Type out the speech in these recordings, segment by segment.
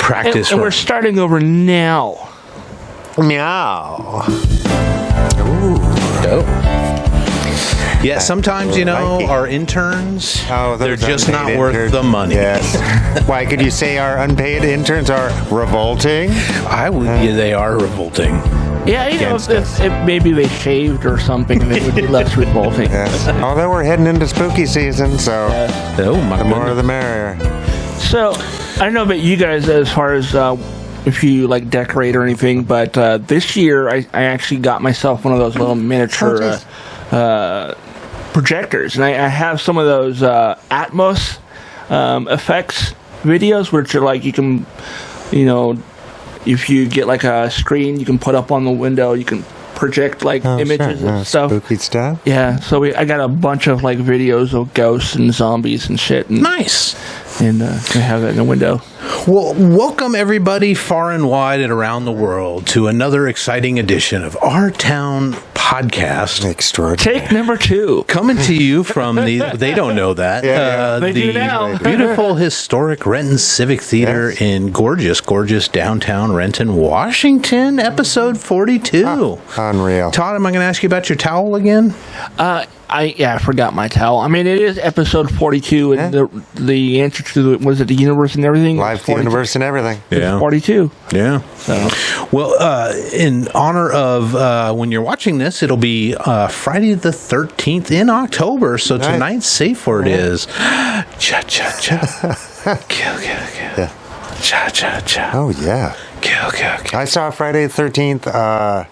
practice. And we're starting over now. Meow. Dope. Yeah, sometimes, our interns, they're just not worth the money. Yes. Why, could you say our unpaid interns are revolting? They are revolting. Yeah, if maybe they shaved or something, they would be less revolting. Yes. Although we're heading into spooky season, so the more the merrier. So, I don't know about you guys as far as if you like decorate or anything, but this year I actually got myself one of those little miniature projectors, and I have some of those Atmos effects videos, which are like you can, if you get like a screen you can put up on the window, you can project like images and stuff. Spooky stuff. Yeah, so I got a bunch of like videos of ghosts and zombies and shit. And, nice. And I have that in the window. Well, welcome everybody far and wide and around the world to another exciting edition of Our Town Podcast. Extraordinary. Take number 2. Coming to you from they don't know that. They do now. Beautiful historic Renton Civic Theater in gorgeous downtown Renton, Washington, episode 42. Unreal. Todd, am I going to ask you about your towel again? I forgot my towel. I mean, it is episode 42, and the answer to the universe and everything. Life, the universe, and everything. Yeah. 42. Yeah. So. Well, in honor of when you're watching this, it'll be Friday the 13th in October. So tonight's safe word is cha-cha-cha. Kill. Yeah. Cha-cha-cha. Oh, yeah. Kill. I saw Friday the 13th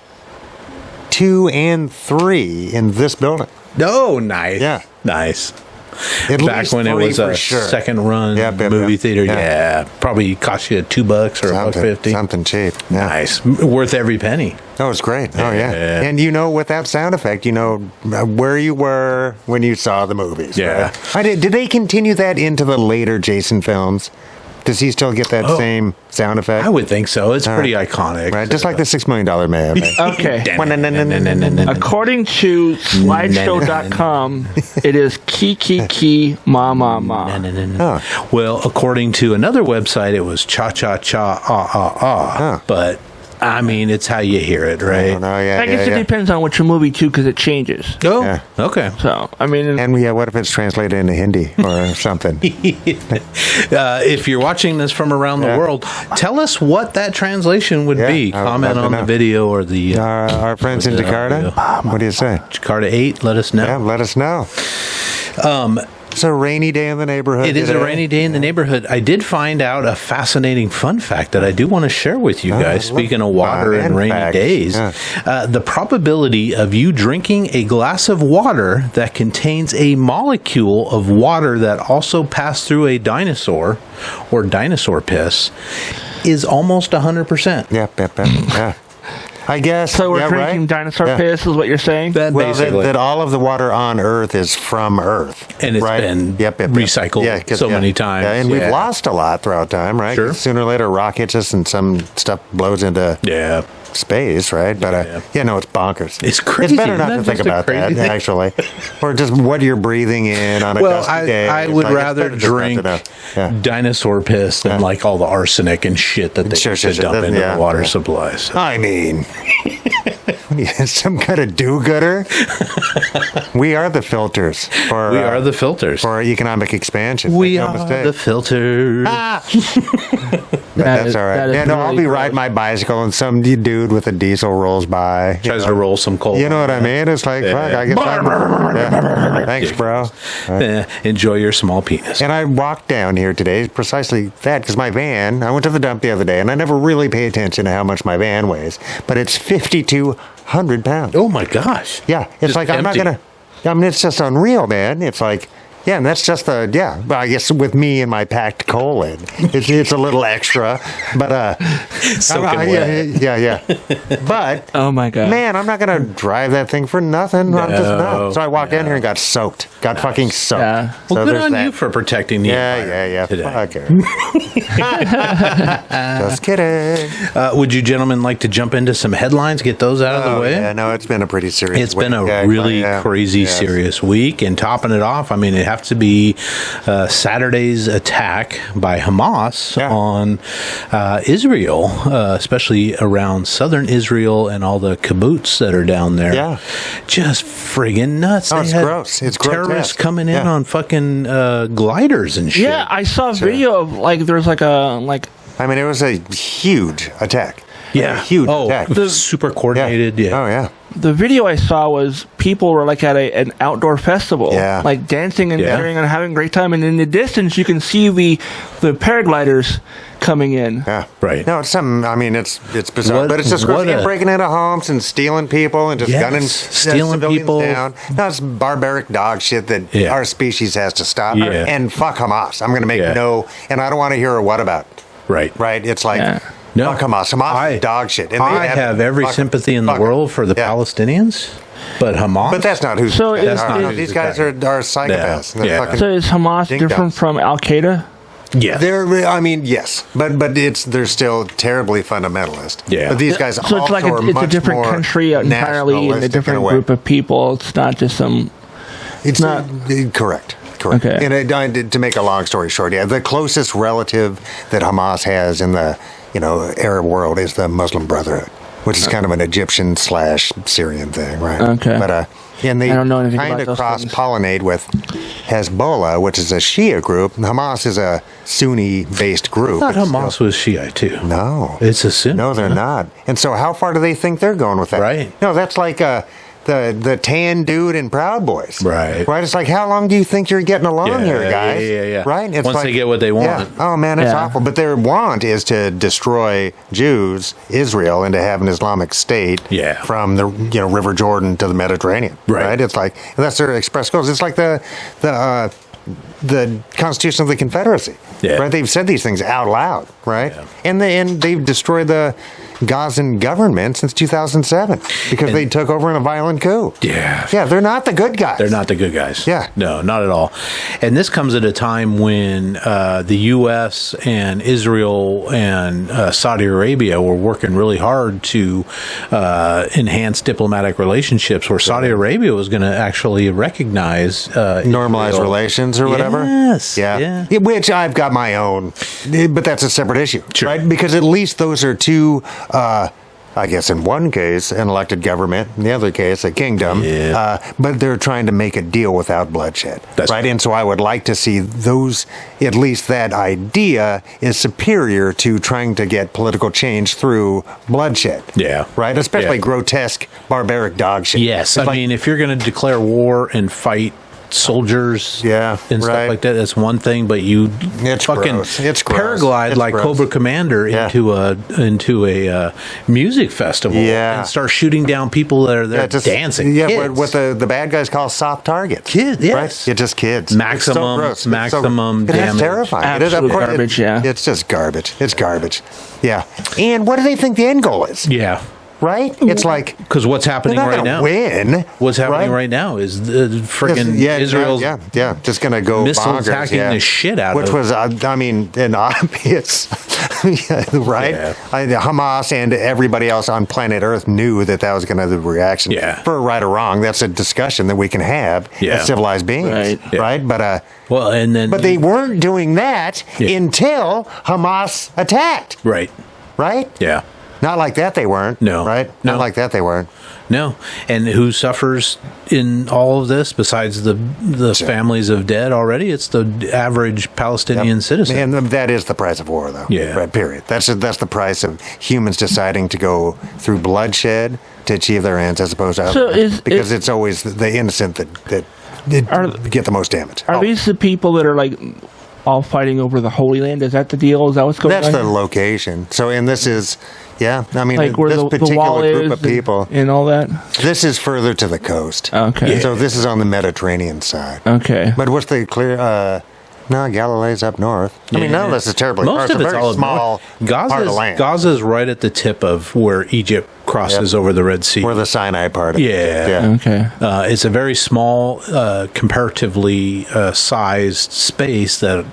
2 and 3 in this building. Oh, nice. Yeah. Nice. At Back least when it 3 was for a sure. second run movie theater. Yeah. Probably cost you $2 or $1.50. Something cheap. Yeah. Nice. Worth every penny. Oh, it's great. Oh, yeah. And with that sound effect, where you were when you saw the movies. Yeah. Right? Did they continue that into the later Jason films? Does he still get that same sound effect? I would think so. It's pretty iconic. Right, just like the $6 Million Man. Okay. According to slideshow.com, it is ki ma ma ma. Well, according to another website, it was cha cha cha But I mean, it's how you hear it, right? I guess it depends on which movie too, because it changes. Oh, okay. So I mean, and what if it's translated into Hindi or something? If you're watching this from around the world, tell us what that translation would be. Comment on the video or the our friends in Jakarta. What do you say? Jakarta 8. Let us know. Yeah, let us know. It's a rainy day in the neighborhood. It is a rainy day in the neighborhood. I did find out a fascinating fun fact that I do want to share with you guys. Speaking of water and rainy days, the probability of you drinking a glass of water that contains a molecule of water that also passed through a dinosaur or dinosaur piss is almost 100%. Yeah. I guess. So we're drinking dinosaur piss is what you're saying? That all of the water on Earth is from Earth. And it's been recycled so many times. Yeah, and we've lost a lot throughout time, right? Sure. Sooner or later, a rock hits us and some stuff blows into space, right? But no, it's bonkers. It's crazy. It's better not to think about that, actually. Or just what you're breathing in on a dusty day. I would rather drink dinosaur piss than like all the arsenic and shit that they dump into the water supplies. I mean, some kind of do-gooder. We are the filters. We are the filters for economic expansion. We are the filters. That's all right. I'll be riding my bicycle and some dude with a diesel rolls by. Tries to roll some coal. You know what I mean? It's like, fuck, I guess thanks, bro. Enjoy your small penis. And I walked down here today precisely that, because my van, I went to the dump the other day, and I never really pay attention to how much my van weighs, but it's 5,200 pounds. Oh, my gosh. Yeah. It's like, I'm not going to, it's just unreal, man. It's like, yeah, and that's just but I guess with me and my packed coal in, it's a little extra, but But oh my god, man, I'm not gonna drive that thing for nothing. No, I'm just not. So I walked in here and got soaked, fucking soaked. Yeah. Well, good on you for protecting the environment today. Fuck it. Just kidding. Would you gentlemen like to jump into some headlines? Get those out of the way. Yeah, no, it's been a pretty serious. It's been a really crazy serious week, and topping it off, I mean, it have to be Saturday's attack by Hamas on Israel, especially around southern Israel and all the kibbutz that are down there. Yeah. Just friggin' nuts. Oh, it's gross. It's terrorists grotesque. coming in on fucking gliders and shit. Yeah, I saw a video of there's I mean, it was a huge attack. Yeah. A huge attack. Super coordinated. Yeah. Oh, yeah. the video I saw was people were like at an outdoor festival, like dancing and cheering and having a great time. And in the distance, you can see the paragliders coming in. Yeah, right. No, it's something. I mean, it's bizarre, but it's just breaking into homes and stealing people and just gunning stealing people down. No, it's barbaric dog shit that our species has to stop. Yeah. And fuck Hamas. I'm going to make and I don't want to hear a what about. Right. Right. It's like. No, fuck Hamas. Hamas is dog shit. And I have every sympathy in the world for the Palestinians, but Hamas. But that's not who. So these guys are psychopaths. Yeah. So is Hamas different from Al Qaeda? Yeah, yes, but they're still terribly fundamentalist. Yeah, but these guys so it's like it's a different country entirely and a different group of people. It's not just some. It's not correct. Okay. And to make a long story short, the closest relative that Hamas has in the Arab world is the Muslim Brotherhood, which is kind of an Egyptian/Syrian thing, right? Okay. But and they kind of cross-pollinate with Hezbollah, which is a Shia group. Hamas is a Sunni-based group. I thought Hamas was Shia too. No, it's a Sunni. No, they're not. And so, how far do they think they're going with that? Right. No, that's like the tan dude in Proud Boys. Right. It's like, how long do you think you're getting along here, guys? Yeah. Right? It's Once they get what they want. Yeah. Oh, man, it's awful. But their want is to destroy Jews, Israel, and to have an Islamic state from the River Jordan to the Mediterranean. Right? It's like, that's their express goals. It's like the Constitution of the Confederacy. Yeah. Right? They've said these things out loud, right? Yeah. And they've destroyed the Gazan government since 2007 because they took over in a violent coup. Yeah. Yeah, they're not the good guys. They're not the good guys. Yeah. No, not at all. And this comes at a time when the U.S. and Israel and Saudi Arabia were working really hard to enhance diplomatic relationships, where Saudi Arabia was going to actually recognize normalize Israel. Relations or whatever. Yes. Yeah. Which I've got my own, but that's a separate issue, right? Because at least those are two. I guess in one case, an elected government, in the other case, a kingdom. But they're trying to make a deal without bloodshed, right? And so I would like to see those, at least that idea is superior to trying to get political change through bloodshed. Yeah. Right? Especially grotesque, barbaric dog shit. Yes. I mean, if you're going to declare war and fight soldiers and stuff like that, that's one thing, but it's fucking paraglide like Cobra Commander into a music festival and start shooting down people that are there dancing. Yeah, what the bad guys call soft targets. Kids, yes. Right? It's just kids. Maximum damage. It's terrifying. Absolute garbage, It's just garbage. It's garbage. Yeah. And what do they think the end goal is? Yeah. Right? It's like... Because what's happening right now... win. What's happening right now is the freaking Israel's... just going to go missile bonkers. Attacking the shit out of... Which was, I mean, an obvious... right? Yeah. Hamas and everybody else on planet Earth knew that was going to be the reaction. Yeah. For right or wrong, that's a discussion that we can have as civilized beings. Right? But... But they weren't doing that until Hamas attacked. Right? Yeah. Not like that they weren't. No. Right? Not like that they weren't. No. And who suffers in all of this besides the families of dead already? It's the average Palestinian citizen. And that is the price of war, though. Yeah. Right, period. That's the price of humans deciding to go through bloodshed to achieve their ends as opposed to because it's always the innocent that get the most damage. Are these the people that are like all fighting over the Holy Land? Is that the deal? Is that what's going on? That's the location. So, and this is... Yeah, I mean, like where this particular group of people and all that. This is further to the coast. Okay, so this is on the Mediterranean side. Okay, but what's the clear? No, Galilee's up north. I mean, none of this is terribly. Most of it's all small part of land. Gaza's right at the tip of where Egypt crosses over the Red Sea. Where the Sinai part. Okay. It's a very small, comparatively sized space that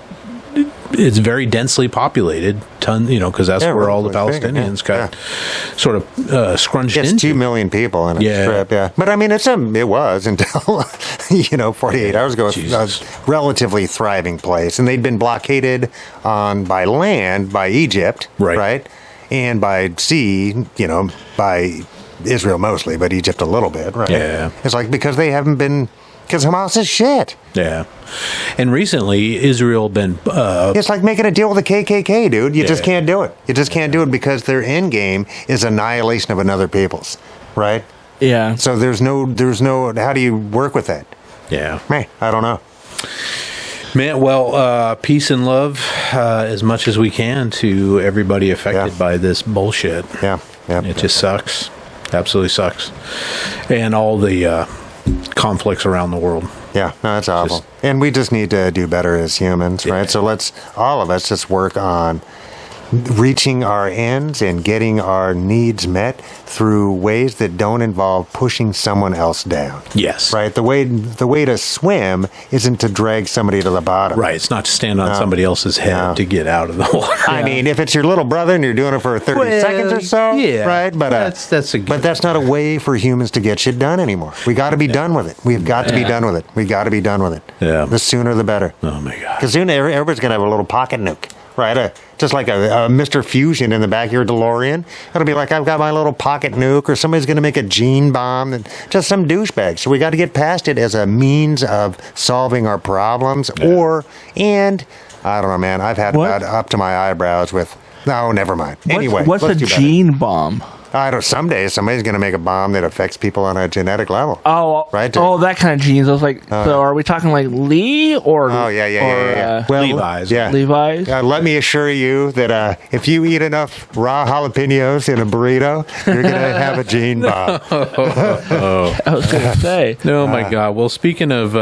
it's very densely populated, because that's where all the Palestinians got sort of scrunched into. It's 2 million people in a strip, But I mean, it was until 48 hours ago, a relatively thriving place, and they'd been blockaded by land by Egypt, right, and by sea, by Israel mostly, but Egypt a little bit, right? Yeah, it's like because Hamas is shit. Yeah. And recently, Israel been... it's like making a deal with the KKK, dude. You just can't do it. You just can't do it because their end game is annihilation of another people's, right? Yeah. So there's no... How do you work with that? Yeah. I don't know. Man, well, peace and love as much as we can to everybody affected by this bullshit. Yeah. It just sucks. Absolutely sucks. And all the... conflicts around the world. Yeah, no, that's awful. And we just need to do better as humans, right? So let's all of us just work on reaching our ends and getting our needs met through ways that don't involve pushing someone else down. Yes. Right? The way to swim isn't to drag somebody to the bottom. Right. It's not to stand on somebody else's head to get out of the water. I mean, if it's your little brother and you're doing it for 30 seconds or so, right? But that's not a way for humans to get shit done anymore. We got to be done with it. We've got to be done with it. We got to be done with it. Yeah. The sooner the better. Oh my God. Because soon everybody's gonna have a little pocket nuke. Right, just like a Mr. Fusion in the back of your DeLorean. It'll be like, I've got my little pocket nuke, or somebody's going to make a gene bomb, and just some douchebag. So we got to get past it as a means of solving our problems. And I don't know, man. I've had about up to my eyebrows with. No, never mind. Anyway, what's a gene bomb? I don't. Someday somebody's going to make a bomb that affects people on a genetic level. Oh, right. Oh, that kind of genes. I was like, so are we talking like Lee or? Oh yeah. Well, Levi's. Yeah, Levi's. Let me assure you that if you eat enough raw jalapenos in a burrito, you're going to have a gene bomb. I was going to say. Oh my God. Well, speaking of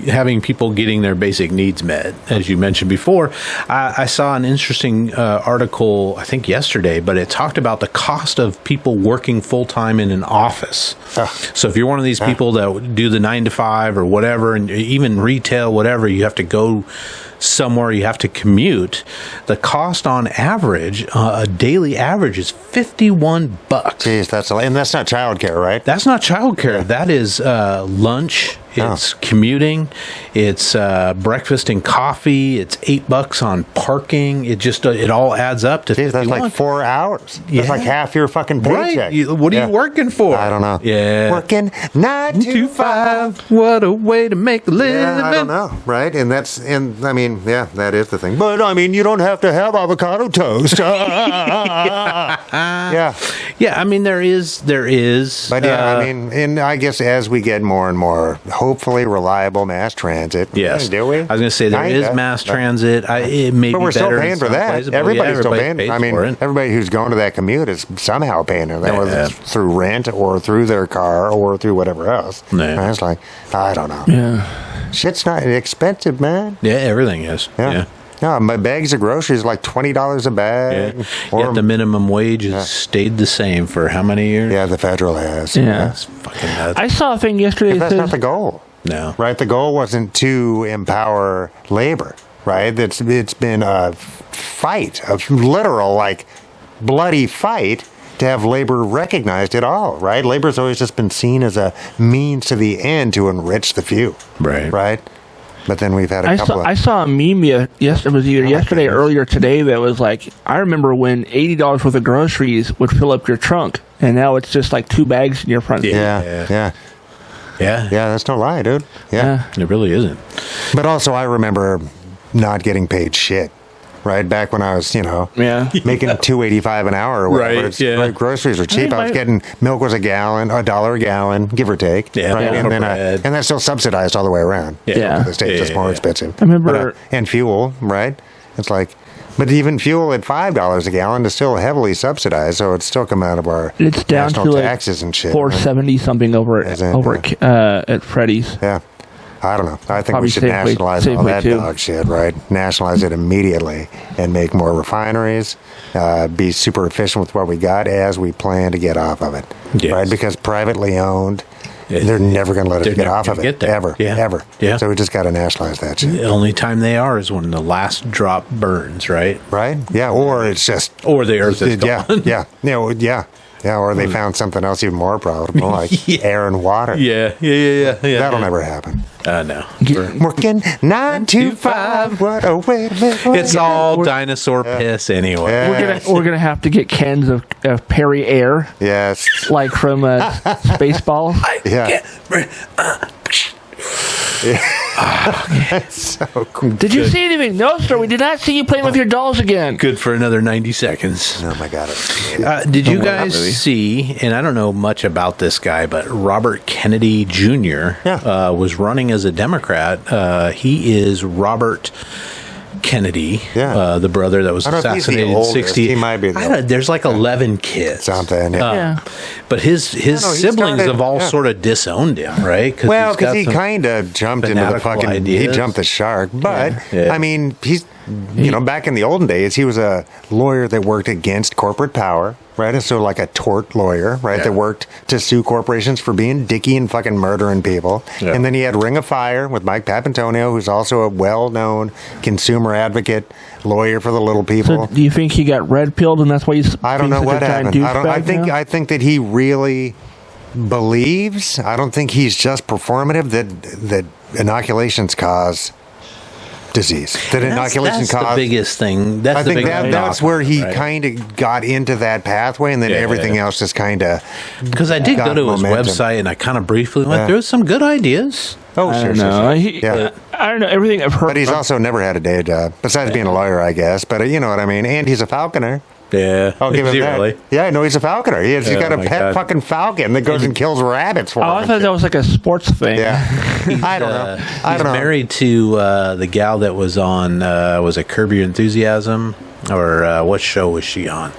having people getting their basic needs met, as you mentioned before, I saw an interesting article, I think yesterday, but it talked about the cost of people working full-time in an office. So if you're one of these people that do the 9 to 5 or whatever, and even retail, whatever, you have to go somewhere, you have to commute. The cost on average, a daily average, is $51. Jeez, that's not childcare, right? That's not childcare. Yeah. That is lunch. It's commuting. It's breakfast and coffee. It's $8 on parking. It all adds up to. Jeez, that's like 4 hours. That's like half your fucking paycheck. Right. What are you working for? I don't know. Yeah, working 9 to 5. What a way to make a living. Yeah, I don't know, right? And I mean, that is the thing. But I mean, you don't have to have avocado toast. Yeah. I mean, there is. But I mean, and I guess as we get more and more, hopefully reliable mass transit. Yes. Do we? I was going to say there is mass transit. It may but be we're still paying for that. Places, everybody's still paying. I mean, for it. everybody who's going to that commute is somehow paying for that, whether it's through rent or through their car or through whatever else. Yeah. It's like, I don't know. Yeah. Shit's not expensive, man. Yeah, everything is. Yeah. No, my bags of groceries like $20 a bag. Yeah. Yet the minimum wage has stayed the same for how many years? Yeah, the federal has. Yeah. That's fucking nuts. I saw a thing yesterday. That's not the goal. No. Right? The goal wasn't to empower labor, right? It's been a fight, a literal, like, bloody fight to have labor recognized at all, right? Labor's always just been seen as a means to the end to enrich the few. Right. Right? But then we've had a couple of... I saw a meme, it was either yesterday or earlier today, that was like, I remember when $80 worth of groceries would fill up your trunk, and now it's just like 2 bags in your front seat. Yeah, that's no lie, dude. Yeah. It really isn't. But also, I remember not getting paid shit. Right back when I was, making $2.85 an hour or whatever. Right, groceries were cheap. I was getting milk was $1 a gallon, give or take. Yeah, right? And then and that's still subsidized all the way around. Yeah, the state's just more expensive. I remember, and fuel, right? It's like, but even fuel at $5 a gallon is still heavily subsidized, so it's still come out of our national taxes and shit. $4.70 something over at Freddy's. Yeah. I don't know. I think Probably we should nationalize all that too. dog shit, right? Nationalize it immediately and make more refineries, be super efficient with what we got as we plan to get off of it, right? Because privately owned they're never going to let us get off of it. Ever. Ever. Yeah. So we just got to nationalize that shit. The only time they are is when the last drop burns, right? Right? Yeah. Or it's just. Or the earth is gone. Yeah. Yeah. Yeah, or they found something else even more profitable, like air and water. Yeah. That'll never happen. No. Working 9 to 5. What a way to live. It's all dinosaur piss anyway. Yeah. We're gonna have to get cans of Perry Air, Yes. like from Spaceballs. Yeah. That's so cool. Did you see anything? No, sir. We did not see you playing with your dolls again. Good for another 90 seconds. Oh my God. Did you guys see, and I don't know much about this guy, but Robert Kennedy Jr. Was running as a Democrat. He is Robert Kennedy, the brother that was assassinated in 60. He might be. There's like 11 kids. Something. But his siblings have all sort of disowned him, right? Well, because he kind of jumped into the fucking. Ideas. He jumped the shark. But I mean, he's back in the olden days, he was a lawyer that worked against corporate power, right? And so like a tort lawyer, right? That worked to sue corporations for being dicky and fucking murdering people. Yeah. And then he had Ring of Fire with Mike Papantonio, who's also a well-known consumer advocate lawyer for the little people. So do you think he got red pilled and that's why he's? I don't know what happened. I think that he really believes. I don't think he's just performative. That inoculations cause disease. That inoculations cause the biggest thing. That's I think that's where he kind of got into that pathway, and then everything else just kind of. Because I did go to his website and I kind of briefly went through some good ideas. Oh, sure. I don't know everything I've heard. But he's also never had a day job besides being a lawyer, I guess. But you know what I mean. And he's a falconer. Yeah, I'll give him that. Really? Yeah, no, he's a falconer. He's got a pet fucking falcon that goes and kills rabbits for him. I thought that was like a sports thing. Yeah, I don't know. He's married to the gal that was on was it Curb Your Enthusiasm or what show was she on?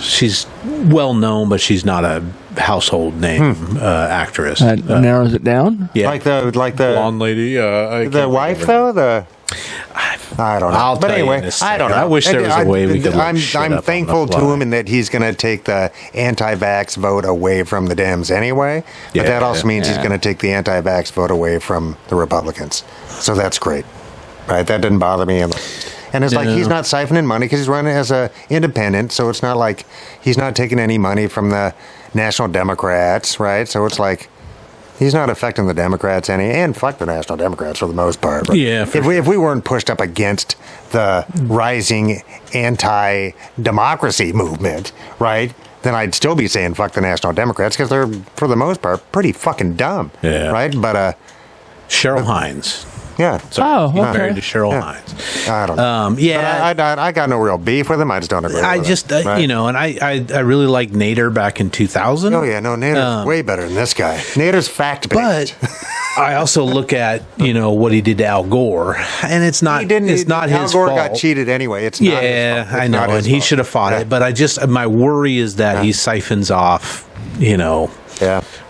She's well known, but she's not a household name actress. That narrows it down. Yeah, like the blonde lady. The wife though. I don't know. But anyway, I don't know. I wish there was a way we could. I'm thankful to him in that he's going to take the anti-vax vote away from the Dems anyway. But that also means he's going to take the anti-vax vote away from the Republicans. So that's great, right? That didn't bother me. And it's like he's not siphoning money because he's running as an independent. So it's not like he's not taking any money from the National Democrats, right? So it's like. He's not affecting the Democrats any, and fuck the National Democrats for the most part. Right? Yeah. If we weren't pushed up against the rising anti-democracy movement, right, then I'd still be saying fuck the National Democrats because they're, for the most part, pretty fucking dumb. Yeah. Right? But Cheryl Hines. Yeah. So he's married to Cheryl Hines. I don't know. But I got no real beef with him. I just don't agree with him. Right? You know, and I really liked Nader back in 2000. Oh, yeah. No, Nader's way better than this guy. Nader's fact-based. But I also look at, what he did to Al Gore, and it's not his fault. Al Gore got cheated anyway. It's not his fault. I know, and he should have fought it. But my worry is that he siphons off,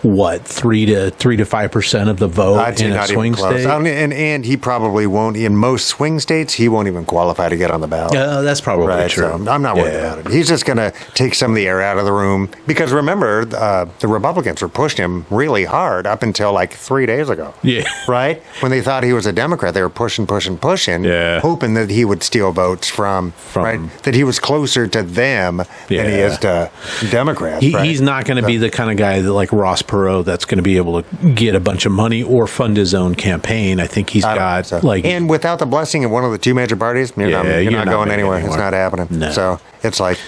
what 3 to 5% of the vote in a swing state, and he probably won't. In most swing states, he won't even qualify to get on the ballot. That's probably true. So I'm not worried about it. He's just going to take some of the air out of the room because remember, the Republicans were pushing him really hard up until like 3 days ago. Yeah, right when they thought he was a Democrat, they were pushing, hoping that he would steal votes from right, that he was closer to them than he is to Democrats. He's not going to be the kind of guy that like Ross Perot that's going to be able to get a bunch of money or fund his own campaign. I think he's got and without the blessing of one of the two major parties, you're not going anywhere. It's not happening. No. So it's like,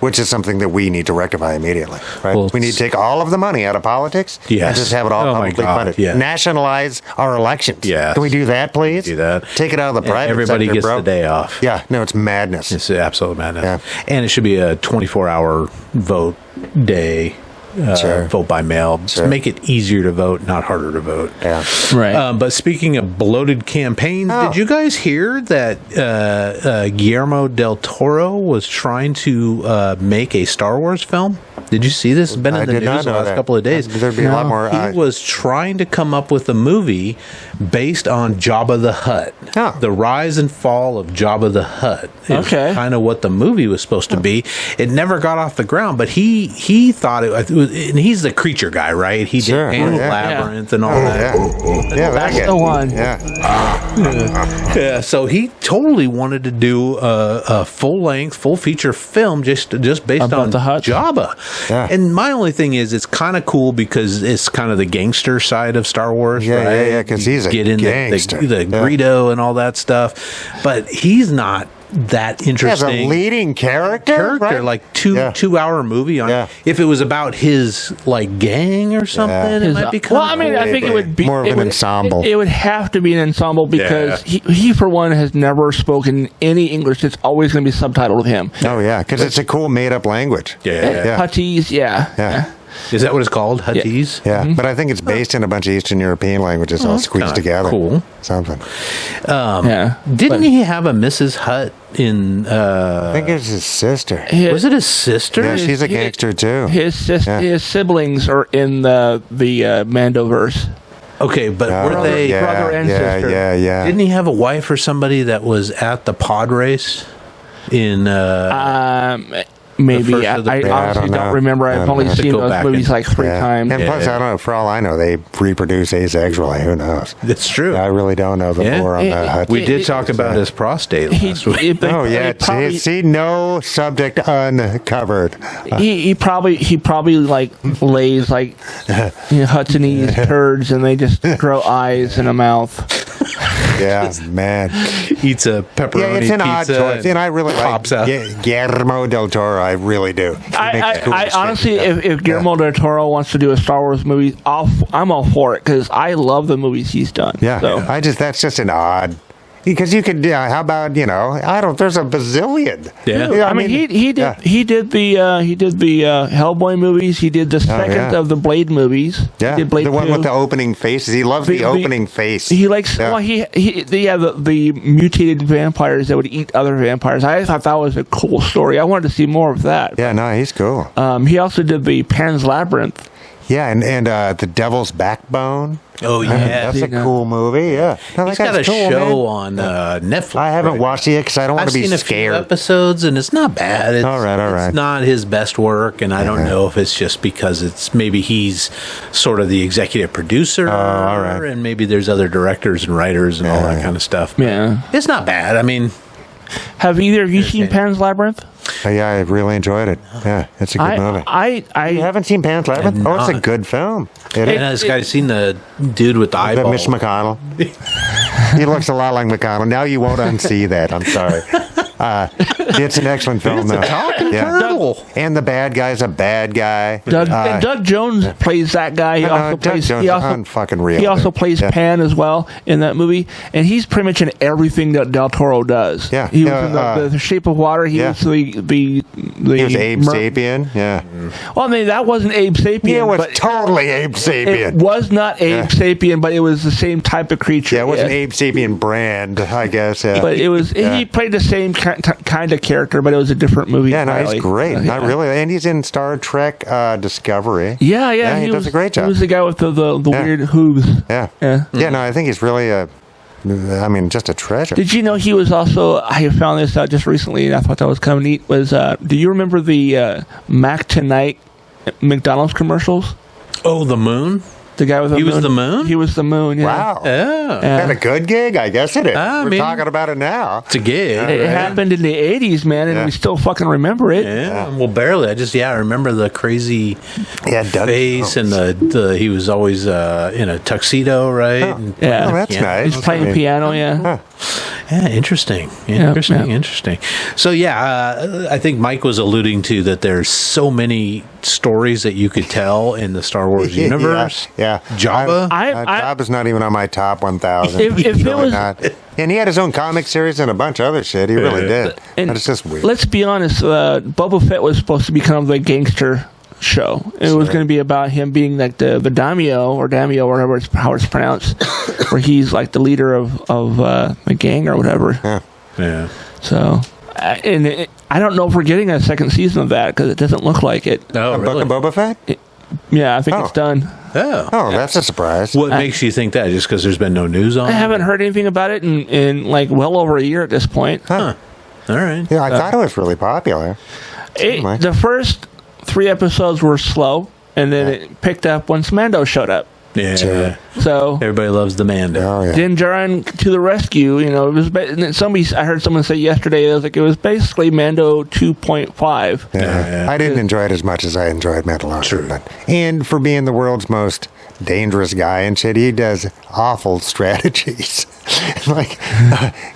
which is something that we need to rectify immediately. Right? Well, we need to take all of the money out of politics and just have it all publicly funded. Yeah. Nationalize our elections. Yeah. Can we do that, please? Do that. Take it out of the private Everybody sector, gets the day off. Yeah. No, it's madness. It's absolute madness. Yeah. And it should be a 24-hour vote day. Vote by mail. Just make it easier to vote, not harder to vote. Yeah, right. But speaking of bloated campaigns, did you guys hear that Guillermo del Toro was trying to make a Star Wars film? Did you see this? It's been in the news the last couple of days. There'd be a lot more. He was trying to come up with a movie based on Jabba the Hutt. The rise and fall of Jabba the Hutt is kind of what the movie was supposed to be. It never got off the ground, but he thought it and he's the creature guy, right? He did Pan's Labyrinth and all that. Yeah, that's the one. Yeah. So he totally wanted to do a full feature film just based about on the Hutts. Jabba. Yeah. And my only thing is, it's kind of cool because it's kind of the gangster side of Star Wars, right? Yeah, because he's a gangster. The Greedo and all that stuff, but he's not that interesting. As a leading character, right? like 2-hour movie on. Yeah. If it was about his like gang or something, it might be kind well, I mean, I think it would be more of an ensemble. It would have to be an ensemble because he for one has never spoken any English. It's always going to be subtitled with him. Oh yeah, because it's a cool made up language. Huttese, Yeah. Is that what it's called? Huttese? Yeah, but I think it's based in a bunch of Eastern European languages all squeezed together. Cool. Something. Didn't he have a Mrs. Hutt in... I think it's his sister. Was it his sister? Yeah, she's a gangster too. His siblings are in the Mandoverse. Okay, but were they... brother and sister? Yeah. Didn't he have a wife or somebody that was at the pod race in... Maybe. I honestly don't remember. I've only seen those movies like 3 times. And plus, I don't know, for all I know, they reproduce asexually. Who knows? That's true. I really don't know the lore on the Hutts. We did talk about his prostate last week. See, no subject uncovered. He probably like lays like Hudsonese turds, and they just grow eyes and a mouth. Yeah, man. Eats a pepperoni it's an pizza odd choice. And I really pops like out. Guillermo del Toro. I really do. I honestly, if Guillermo del Toro wants to do a Star Wars movie, I'm all for it because I love the movies he's done. Yeah, so. that's just an odd. Because you could, how about there's a bazillion. Yeah, I mean, he did the Hellboy movies. He did the second of the Blade movies. Yeah, he did Blade the one 2. with the opening faces. He loves the opening face. He likes the mutated vampires that would eat other vampires. I thought that was a cool story. I wanted to see more of that. Yeah, no, he's cool. He also did the Pan's Labyrinth. Yeah, and the Devil's Backbone. Oh yeah, that's a cool movie. Yeah, he's got a show on Netflix. I haven't watched it because I don't want to be scared. scared. I've seen a few episodes, and it's not bad. It's, all right. It's not his best work, and I don't know if it's just because it's maybe he's sort of the executive producer, and maybe there's other directors and writers and all that kind of stuff. Yeah, it's not bad. I mean, have either of you seen Pan's Labyrinth? Yeah, I really enjoyed it. Yeah, it's a good movie. You haven't seen Pan's Labyrinth? Oh, it's a good film. This guy's seen the dude with the eyeball. Mitch McConnell. He looks a lot like McConnell. Now you won't unsee that. I'm sorry. It's an excellent film, though. Talking turtle. And the bad guy's a bad guy. Doug Jones plays that guy. He also plays. Jones He also unfucking real. He also plays Pan as well in that movie, and he's pretty much in everything that Del Toro does. Yeah, he was in the Shape of Water. He was the he was Abe Sapien. Yeah. Well, I mean that wasn't Abe Sapien. Yeah, it was totally Abe Sapien. It was not Abe Sapien, but it was the same type of creature. Yeah, it was an Abe Sapien brand, I guess. Yeah. But it was he played the same kind of character, but it was a different movie. Yeah, no, he's great. Not really, and he's in Star Trek Discovery. Yeah, he does a great job. He was the guy with the weird hooves. Yeah. No, I think he's really just a treasure. Did you know he was also? I found this out just recently, and I thought that was kind of neat. Was do you remember the Mac Tonight McDonald's commercials? Oh, the moon. The guy with the moon. He was the moon? He was the moon, yeah. Wow. Yeah. Is that a good gig? I guess it is. We're talking about it now. It's a gig. It happened in the 80s, man, and we still fucking remember it. Yeah. Well, barely. I remember the crazy face and the he was always in a tuxedo, right? Oh. And yeah. Oh, that's nice. He's playing piano, Huh. Yeah, interesting. So, I think Mike was alluding to that there's so many stories that you could tell in the Star Wars universe. Yeah. Jabba? Jabba's not even on my top 1,000. If it was... not. And he had his own comic series and a bunch of other shit. He really did. And but it's just weird. Let's be honest. Boba Fett was supposed to be kind of the gangster show. It was going to be about him being like the daimyo or whatever how it's pronounced, where he's like the leader of the gang or whatever. Yeah. So, I don't know if we're getting a second season of that because it doesn't look like it. Oh, really? Book of Boba Fett? I think it's done. Oh, that's a surprise. What makes you think that? Just because there's been no news on it? I haven't heard anything about it in like well over a year at this point. Huh. All right. Yeah, I thought it was really popular. The first 3 episodes were slow, and then it picked up once Mando showed up. Yeah. Sure. So Everybody loves the Mando. Oh, yeah. Din Djarin to the rescue. You know, it was. And then I heard someone say yesterday, it was basically Mando 2.5. Yeah. I didn't enjoy it as much as I enjoyed Mandalorian. True. And for being the world's most dangerous guy and shit, he does awful strategies. Like,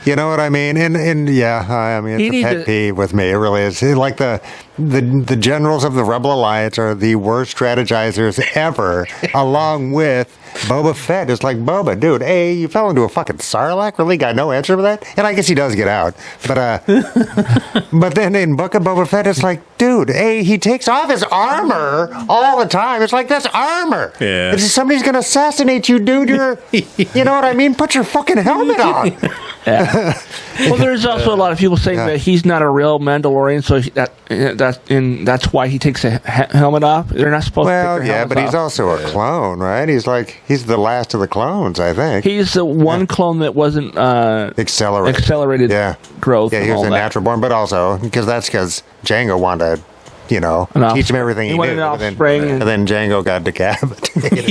you know what I mean? And yeah, I mean, it's a pet peeve with me. It really is. Like the generals of the Rebel Alliance are the worst strategizers ever, along with Boba Fett. It's like, Boba, dude, hey, you fell into a fucking Sarlacc? Really? Got no answer for that? And I guess he does get out. But but then in Book of Boba Fett, it's like, dude, hey, he takes off his armor all the time. It's like, that's armor. Yeah. It's just somebody's going to assassinate you, dude. You know what I mean? Put your fucking helmet on. Yeah. Well, there's also a lot of people saying that he's not a real Mandalorian, so that's why he takes a helmet off. They're not supposed to take their helmets but he's off. also a clone, right? He's the last of the clones, I think. He's the one clone that wasn't accelerated growth. Yeah, he was a natural born, but also because Django wanted to, teach him everything he knew. And then Django got decapitated.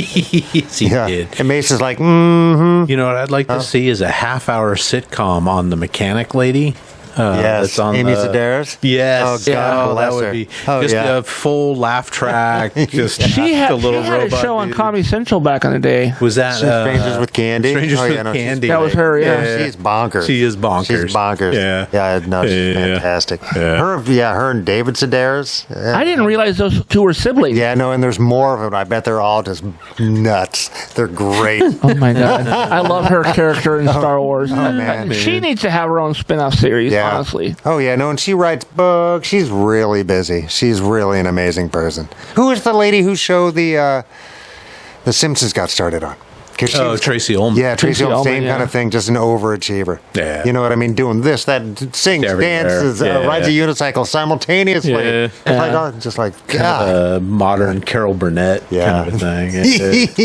Yes, he did. And Mace is like, mm-hmm. You know what I'd like to see is a half-hour sitcom on the mechanic lady. Yes, on Amy Sedaris. Yes. Oh, God bless that would her. be just a full laugh track. Just she had robot a show on dude. Comedy Central back in the day. Was that Strangers with Candy? Strangers with Candy. That was her. Yeah. She's bonkers. She is bonkers. She's bonkers. Yeah. No, she's fantastic. Yeah. Her and David Sedaris. I didn't realize those two were siblings. Yeah, no, and there's more of them. I bet they're all just nuts. They're great. Oh my God, I love her character in Star Wars. Man. She needs to have her own spin-off series. Honestly. Oh yeah, no, and she writes books. She's really busy. She's really an amazing person. Who is the lady whose show the Simpsons got started on? Tracy Ullman. Yeah, Tracy Ullman, same yeah. kind of thing, just an overachiever. Yeah. You know what I mean? Doing this, that, sings, dances, rides a unicycle simultaneously. Yeah. It's like, God. Modern Carol Burnett kind of a thing.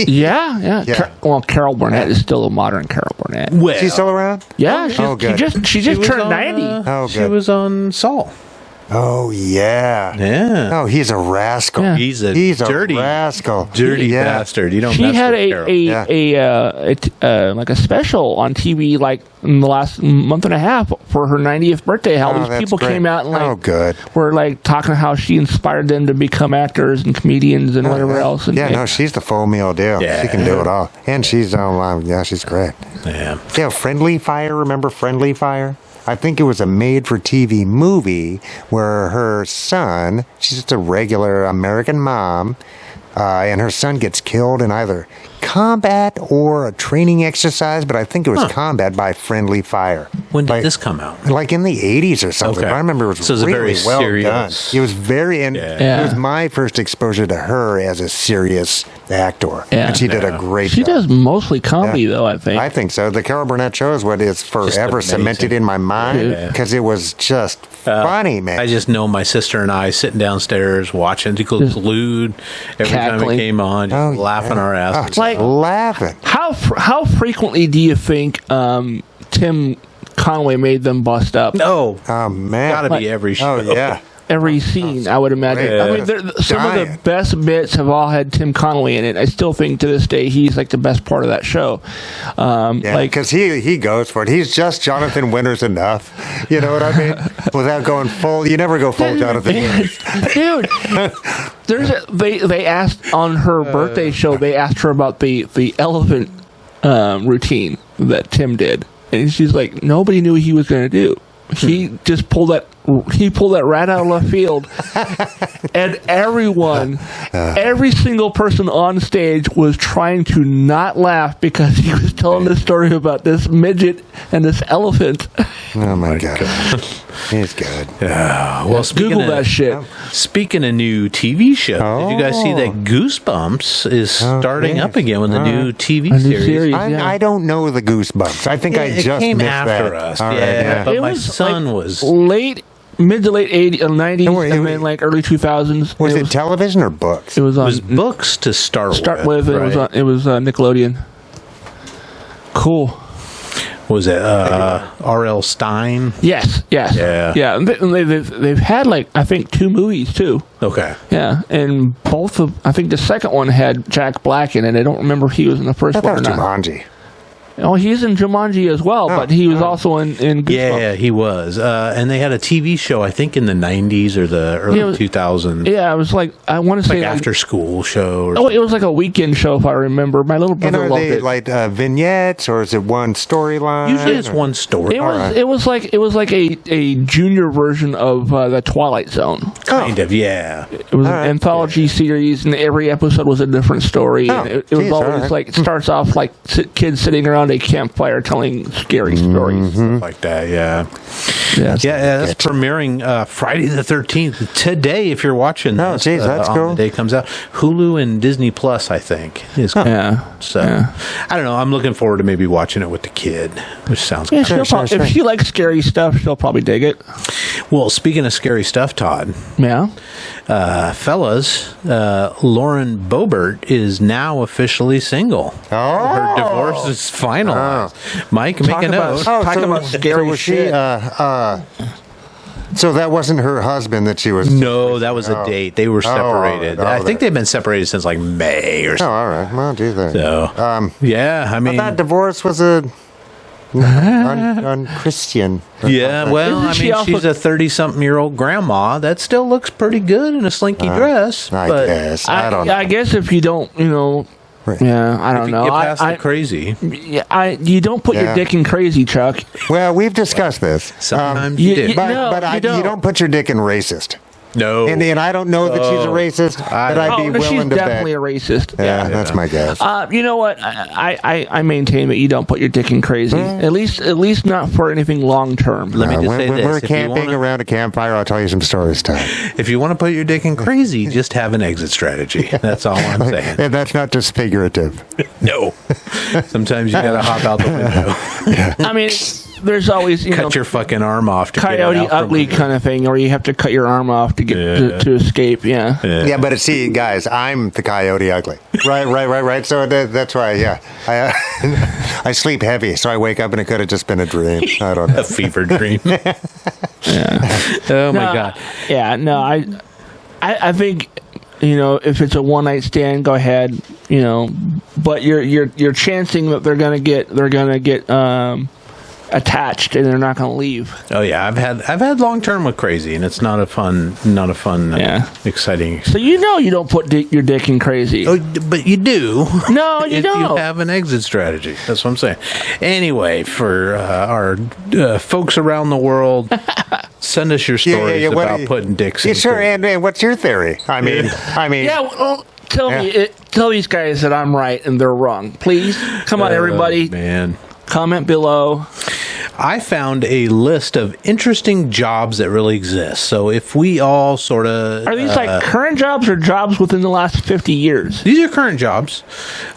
Yeah. Well, Carol Burnett is still a modern Carol Burnett. Well, She's still around? Yeah, good. she just turned on, 90. Oh, she good. was on Saul. Oh, yeah. Yeah. Oh, he's a rascal. Yeah. He's a dirty rascal. Dirty bastard. You don't She mess had with Carol. like a special on TV like in the last month and a half for her 90th birthday. How these that's people great. came out and good. were like talking how she inspired them to become actors and comedians and whatever else. And she's the full meal deal. Yeah. She can do it all. And she's online. She's great. Yeah. Yeah, Friendly Fire. Remember Friendly Fire? I think it was a made-for-TV movie where her son, she's just a regular American mom, and her son gets killed in either combat or a training exercise, but I think it was combat by friendly fire. When did this come out? Like in the 80s or something. Okay. I remember it was So it was really very well serious. done. It was very, and it was my first exposure to her as a serious actor. Yeah. And she did a great She job. does mostly comedy, though, I think. I think so. The Carol Burnett show is what is forever amazing. cemented in my mind because it was just funny, man. I just know my sister and I sitting downstairs watching, glued every time cackling. it came on, just laughing our asses. Just laughing. How frequently do you think Tim Conway made them bust up? Oh Man. gotta be every show. Oh, yeah. Every scene, I would imagine. great. I mean, some of the best bits have all had Tim Conway in it. I still think to this day he's like the best part of that show. Because he goes for it. He's just Jonathan Winters enough. You know what I mean? Without going full, you never go full Jonathan Winters. Dude, they asked on her birthday show. They asked her about the elephant routine that Tim did, and she's like, nobody knew he was going to do. He just pulled that rat out of left field, and every single person on stage was trying to not laugh because he was telling this story about this midget and this elephant. Oh my God. He's good. Well, Google that shit. Speaking of new TV shows, did you guys see that Goosebumps is starting up again with a new TV series? I don't know the Goosebumps. I think I It just came missed after that. us. All right, Yeah, but It my was, son like, was mid to late 80s, 90s, wait, and then like early 2000s. Was it television or books? It was on books to start with. right? It was Nickelodeon. Cool. Was it R.L. Stein? Yes. Yeah. And they've had like I think 2 movies too. Okay. Yeah, and both of I think the second one had Jack Black in it. I don't remember if he was in the first one or not. Jumanji. Oh, he's in Jumanji as well, but he was also in Goosebumps. Yeah, he was. And they had a TV show, I think, in the 90s or the early 2000s. Yeah, it was like, I want to say... Like after school show. Or it was like a weekend show, if I remember. My little brother loved it. And are they like vignettes, or is it one storyline? Usually it's one story. It was like a junior version of the Twilight Zone. Kind of, yeah. It was an anthology series, and every episode was a different story. And it was always like, it starts off like kids sitting around a campfire telling scary stories. Stuff like that, yeah. That's premiering Friday the 13th. Today, if you're watching this, that's on cool. the day it comes out. Hulu and Disney Plus, I think. Is Yeah. So, I don't know. I'm looking forward to maybe watching it with the kid, which sounds good. If she likes scary stuff, she'll probably dig it. Well, speaking of scary stuff, Todd. Yeah. Fellas, Lauren Boebert is now officially single. Oh. Her divorce is finalized. Mike, make a note. Talk about scary was shit. So that wasn't her husband that she was... No, that was a date. They were separated. I think they've been separated since like May or something. Oh, all right. Well, do that. So, yeah, I mean... that divorce was a... unchristian. Yeah, well, I mean, she's a 30-something-year-old grandma. That still looks pretty good in a slinky dress. I guess. I don't know. I guess if you don't, yeah, I don't know. Get past the crazy. You don't put your dick in crazy, Chuck. Well, we've discussed this. Sometimes you did. But you don't put your dick in racist. No. And I don't know that she's a racist, but I'd be willing to bet. She's definitely a racist. Yeah, that's my guess. You know what? I maintain that you don't put your dick in crazy. At least not for anything long term. Let me just say when this. we're camping around a campfire, I'll tell you some stories, Tom. If you want to put your dick in crazy, just have an exit strategy. That's all I'm saying. And that's not just figurative. No. Sometimes you got to hop out the window. I mean... There's always cut your fucking arm off to Coyote get out Ugly kind of thing, or you have to cut your arm off to get to escape. Yeah, but see, guys, I'm the Coyote Ugly. Right. So that's why. Yeah, I sleep heavy, so I wake up and it could have just been a dream. I don't know, a fever dream. Oh my god. Yeah. No. I think. If it's a one-night stand, go ahead. But you're chancing that they're gonna get attached and they're not going to leave. Oh yeah, I've had long term with crazy, and it's not a fun, exciting. So you don't put your dick in crazy. Oh, but you do. No, you don't. You have an exit strategy. That's what I'm saying. Anyway, for our folks around the world, send us your stories about putting dicks in. Sure, and what's your theory? I mean. Yeah. Well, tell these guys that I'm right and they're wrong. Please, come on, everybody. Man. Comment below. I found a list of interesting jobs that really exist. So if we all sort of... Are these like current jobs or jobs within the last 50 years? These are current jobs.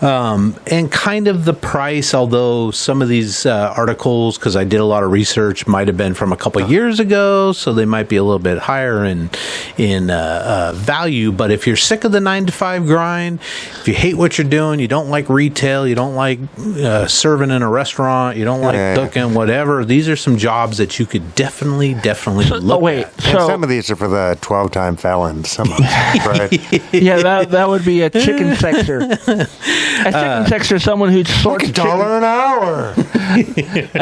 And kind of the price, although some of these articles, because I did a lot of research, might have been from a couple years ago, so they might be a little bit higher in value. But if you're sick of the 9-to-5 grind, if you hate what you're doing, you don't like retail, you don't like serving in a restaurant, you don't like cooking, whatever, these are some jobs that you could definitely look at. And some of these are for the 12-time felons. Some of them, right? Yeah, that would be a chicken sexer. A chicken sexer, someone who sorts $1 an hour.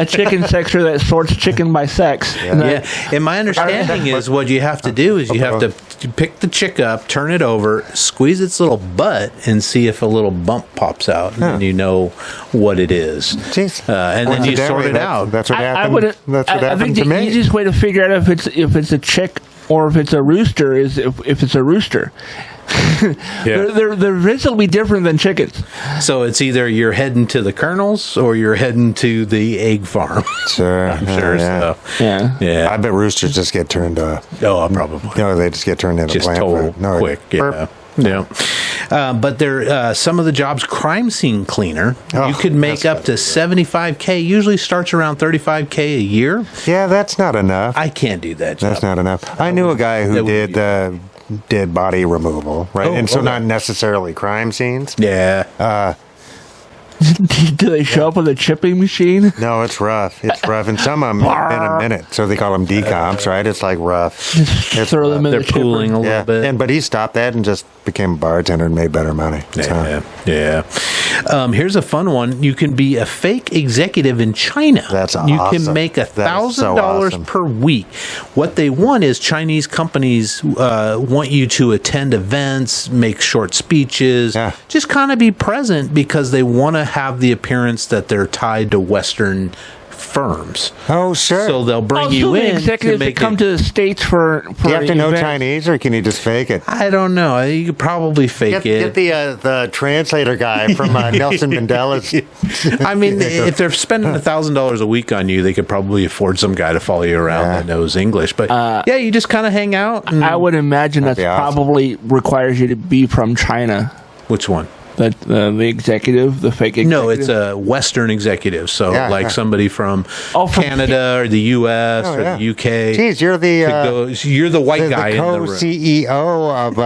A chicken sexer that sorts chicken by sex. Yeah. And my understanding is what you have to do is you have to pick the chick up, turn it over, squeeze its little butt, and see if a little bump pops out, and then you know what it is. Jeez. And then you sort it out. That's what happened. That's what happened to me. The easiest way to figure out if it's a chick or if it's a rooster is if it's a rooster. They're visibly different than chickens. So it's either you're heading to the Colonel's or you're heading to the egg farm. Sure. I'm sure. Yeah. So. Yeah. I bet roosters just get turned off. Oh, probably. No, they just get turned into just plant total food. No, quick. Yeah. Yeah. But there, some of the jobs, crime scene cleaner, you could make up to $75K. Usually starts around $35K a year. Yeah, that's not enough. I can't do that job. That's not enough. I knew a guy who did body removal, right? Oh, and so not necessarily crime scenes. Yeah. Do they show up with a chipping machine? No, it's rough. It's rough. And some of them have been a minute, so they call them decomps, right? It's like rough. Just throw them in They're the chipper. pooling a little bit. But he stopped that and just became a bartender and made better money. Yeah. Here's a fun one. You can be a fake executive in China. That's You awesome. can make $1,000 so awesome. per week. What they want is Chinese companies want you to attend events, make short speeches, just kind of be present because they want to have the appearance that they're tied to Western firms. Oh, sure. So they'll bring you the in executives to make that come to the States for Do you have to know events. Chinese, or can you just fake it? I don't know. You could probably fake Get the translator guy from Nelson Mandela's. I mean, if they're spending $1,000 a week on you, they could probably afford some guy to follow you around that knows English. But you just kind of hang out. And I would imagine that awesome. probably requires you to be from China. Which one? The executive, the fake executive? No, it's a Western executive. So, somebody from Canada or the U.S. or the U.K. Geez, you're you're the white guy in the room. co-CEO of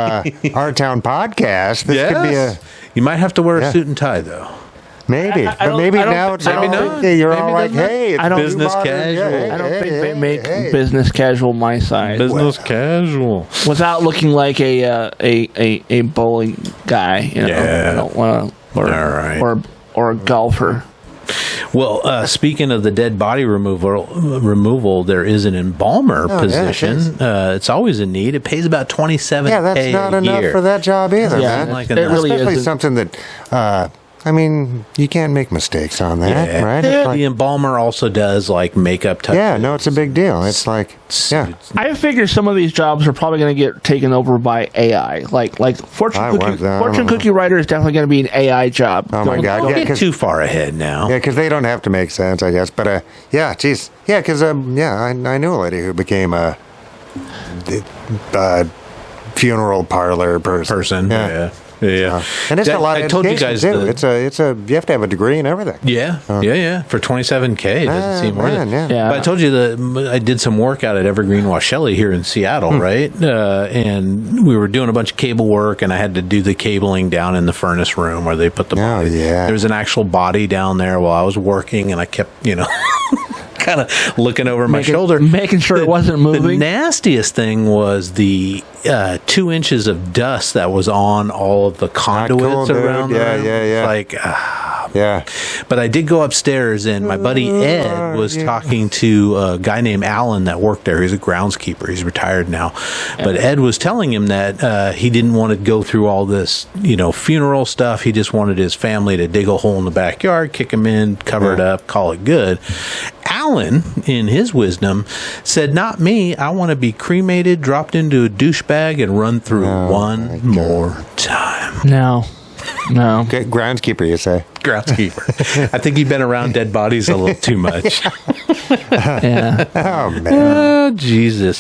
Our Town Podcast. This could be you might have to wear a suit and tie, though. maybe. But maybe now it's maybe all not. you're Maybe all like, not. hey, it's business modern. casual. I don't think they make business casual my size. Business casual. Without looking like a bowling guy, you know. Yeah. I don't want to, or a golfer. Well, speaking of the dead body removal, there is an embalmer position. It's always a need. It pays about $27,000 that's not enough year. for that job either, Yeah, man. like it really Especially isn't. something that. I mean, you can't make mistakes on that, Yeah. right? Yeah, It's like, the embalmer also does like makeup touches. yeah, no, it's a big deal. It's like, yeah. I figure some of these jobs are probably going to get taken over by AI. Like fortune cookie writer is definitely going to be an AI job. Oh my God! Don't Yeah, get too far ahead now. yeah, because they don't have to make sense, I guess. But geez, yeah, because I knew a lady who became a funeral parlor person. Yeah. And it's a lot of I told you guys too. It's a you have to have a degree and everything. Yeah. For $27,000, it doesn't seem worth it. Yeah. But I told you that I did some work out at Evergreen Washelli here in Seattle, right? And we were doing a bunch of cable work, and I had to do the cabling down in the furnace room where they put the body. There was an actual body down there while I was working, and I kept, kind of looking over my shoulder, making sure it wasn't moving. The nastiest thing was the 2 inches of dust that was on all of the conduits around there. Yeah. Like, yeah. But I did go upstairs, and my buddy Ed was talking to a guy named Alan that worked there. He's a groundskeeper. He's retired now. But Ed was telling him that he didn't want to go through all this, funeral stuff. He just wanted his family to dig a hole in the backyard, kick him in, cover it up, call it good. Alan, in his wisdom, said, "Not me. I want to be cremated, dropped into a douchebag, and run through one more time." No. Okay, groundskeeper, you say? Groundskeeper. I think he'd been around dead bodies a little too much. Yeah. Oh, man. Oh, Jesus.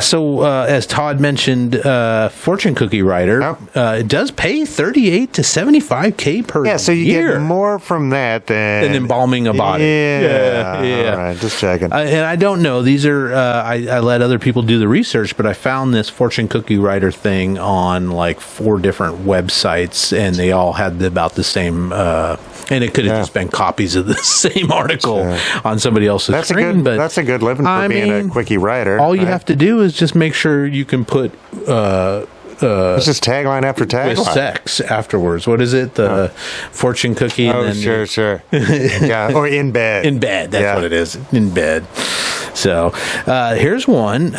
So, as Todd mentioned, fortune cookie writer, it does pay $38,000 to $75,000 per year. Yeah, so you get more from that than embalming a body. Yeah. All right, just checking. And I don't know. These are, I let other people do the research, but I found this fortune cookie writer thing on like 4 different websites, and they all had about the same, and it could have just been copies of the same article on somebody else's screen. That's a good living for being a quickie writer. All you have to do is just make sure you can put it's just tagline after tagline. with sex afterwards. What is it? The fortune cookie. Oh, and then sure. Yeah, or in bed. In bed. That's what it is. In bed. So here's one.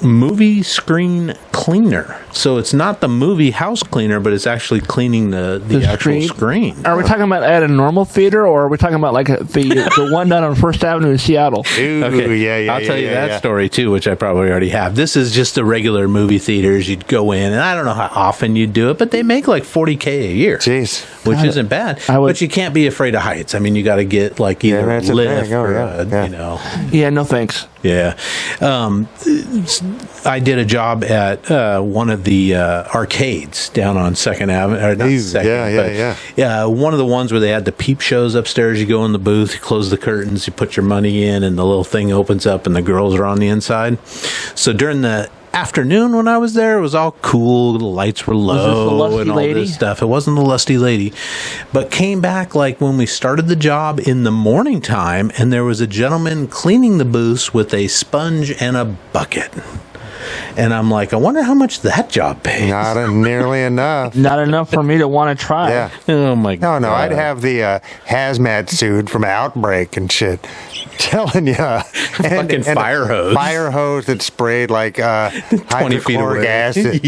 Movie screen cleaner. So it's not the movie house cleaner, but it's actually cleaning the actual screen. Are we talking about at a normal theater, or are we talking about like the one down on First Avenue in Seattle? Ooh, Okay. I'll tell you that story too, which I probably already have. This is just the regular movie theaters. You'd go in, and I don't know how often you do it, but they make like $40,000 a year. Jeez. Which isn't bad. But you can't be afraid of heights. I mean, you got to get like either a lift or Yeah, no thanks. Yeah. I did a job at one of the arcades down on 2nd Avenue. Or not Second, yeah. One of the ones where they had the peep shows upstairs. You go in the booth, you close the curtains, you put your money in, and the little thing opens up, and the girls are on the inside. So during the afternoon when I was there. It was all cool. The lights were low and all this stuff. It wasn't the lusty lady. But came back like when we started the job in the morning time, and there was a gentleman cleaning the booths with a sponge and a bucket. And I'm like, I wonder how much that job pays. Not nearly enough. Not enough for me to want to try. Yeah. Oh, my God. No, I'd have the hazmat suit from Outbreak and shit. Telling you. Fucking fire hose. Fire hose that sprayed like 20 feet away. acid.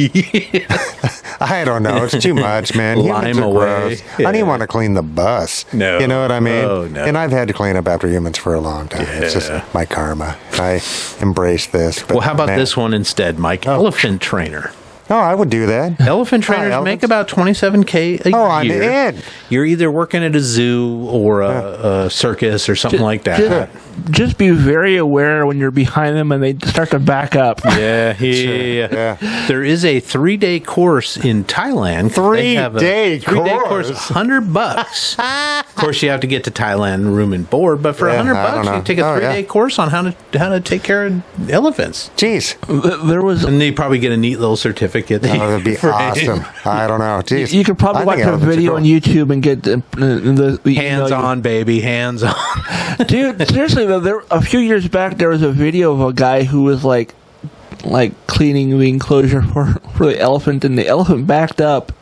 I don't know. It's too much, man. Lime away. I don't even want to clean the bus. No. You know what I mean? Oh, no. And I've had to clean up after humans for a long time. Yeah. It's just my karma. I embrace this. Well, how about this one instead, Mike? Elephant trainer. Oh, I would do that. Elephant trainers make about $27K a year. I'm in. You're either working at a zoo or a circus or something like that. Just be very aware when you're behind them and they start to back up. Yeah. There is a 3-day course in Thailand. 3-day course? $100. Of course, you have to get to Thailand, room and board, but for $100, you take a 3-day course on how to take care of elephants. Jeez. And you probably get a neat little certificate. Oh, that'd be awesome. I don't know. Jeez. You could probably watch a video on YouTube and get the hands on, baby, hands on. Dude, seriously though, a few years back there was a video of a guy who was like cleaning the enclosure for the elephant, and the elephant backed up.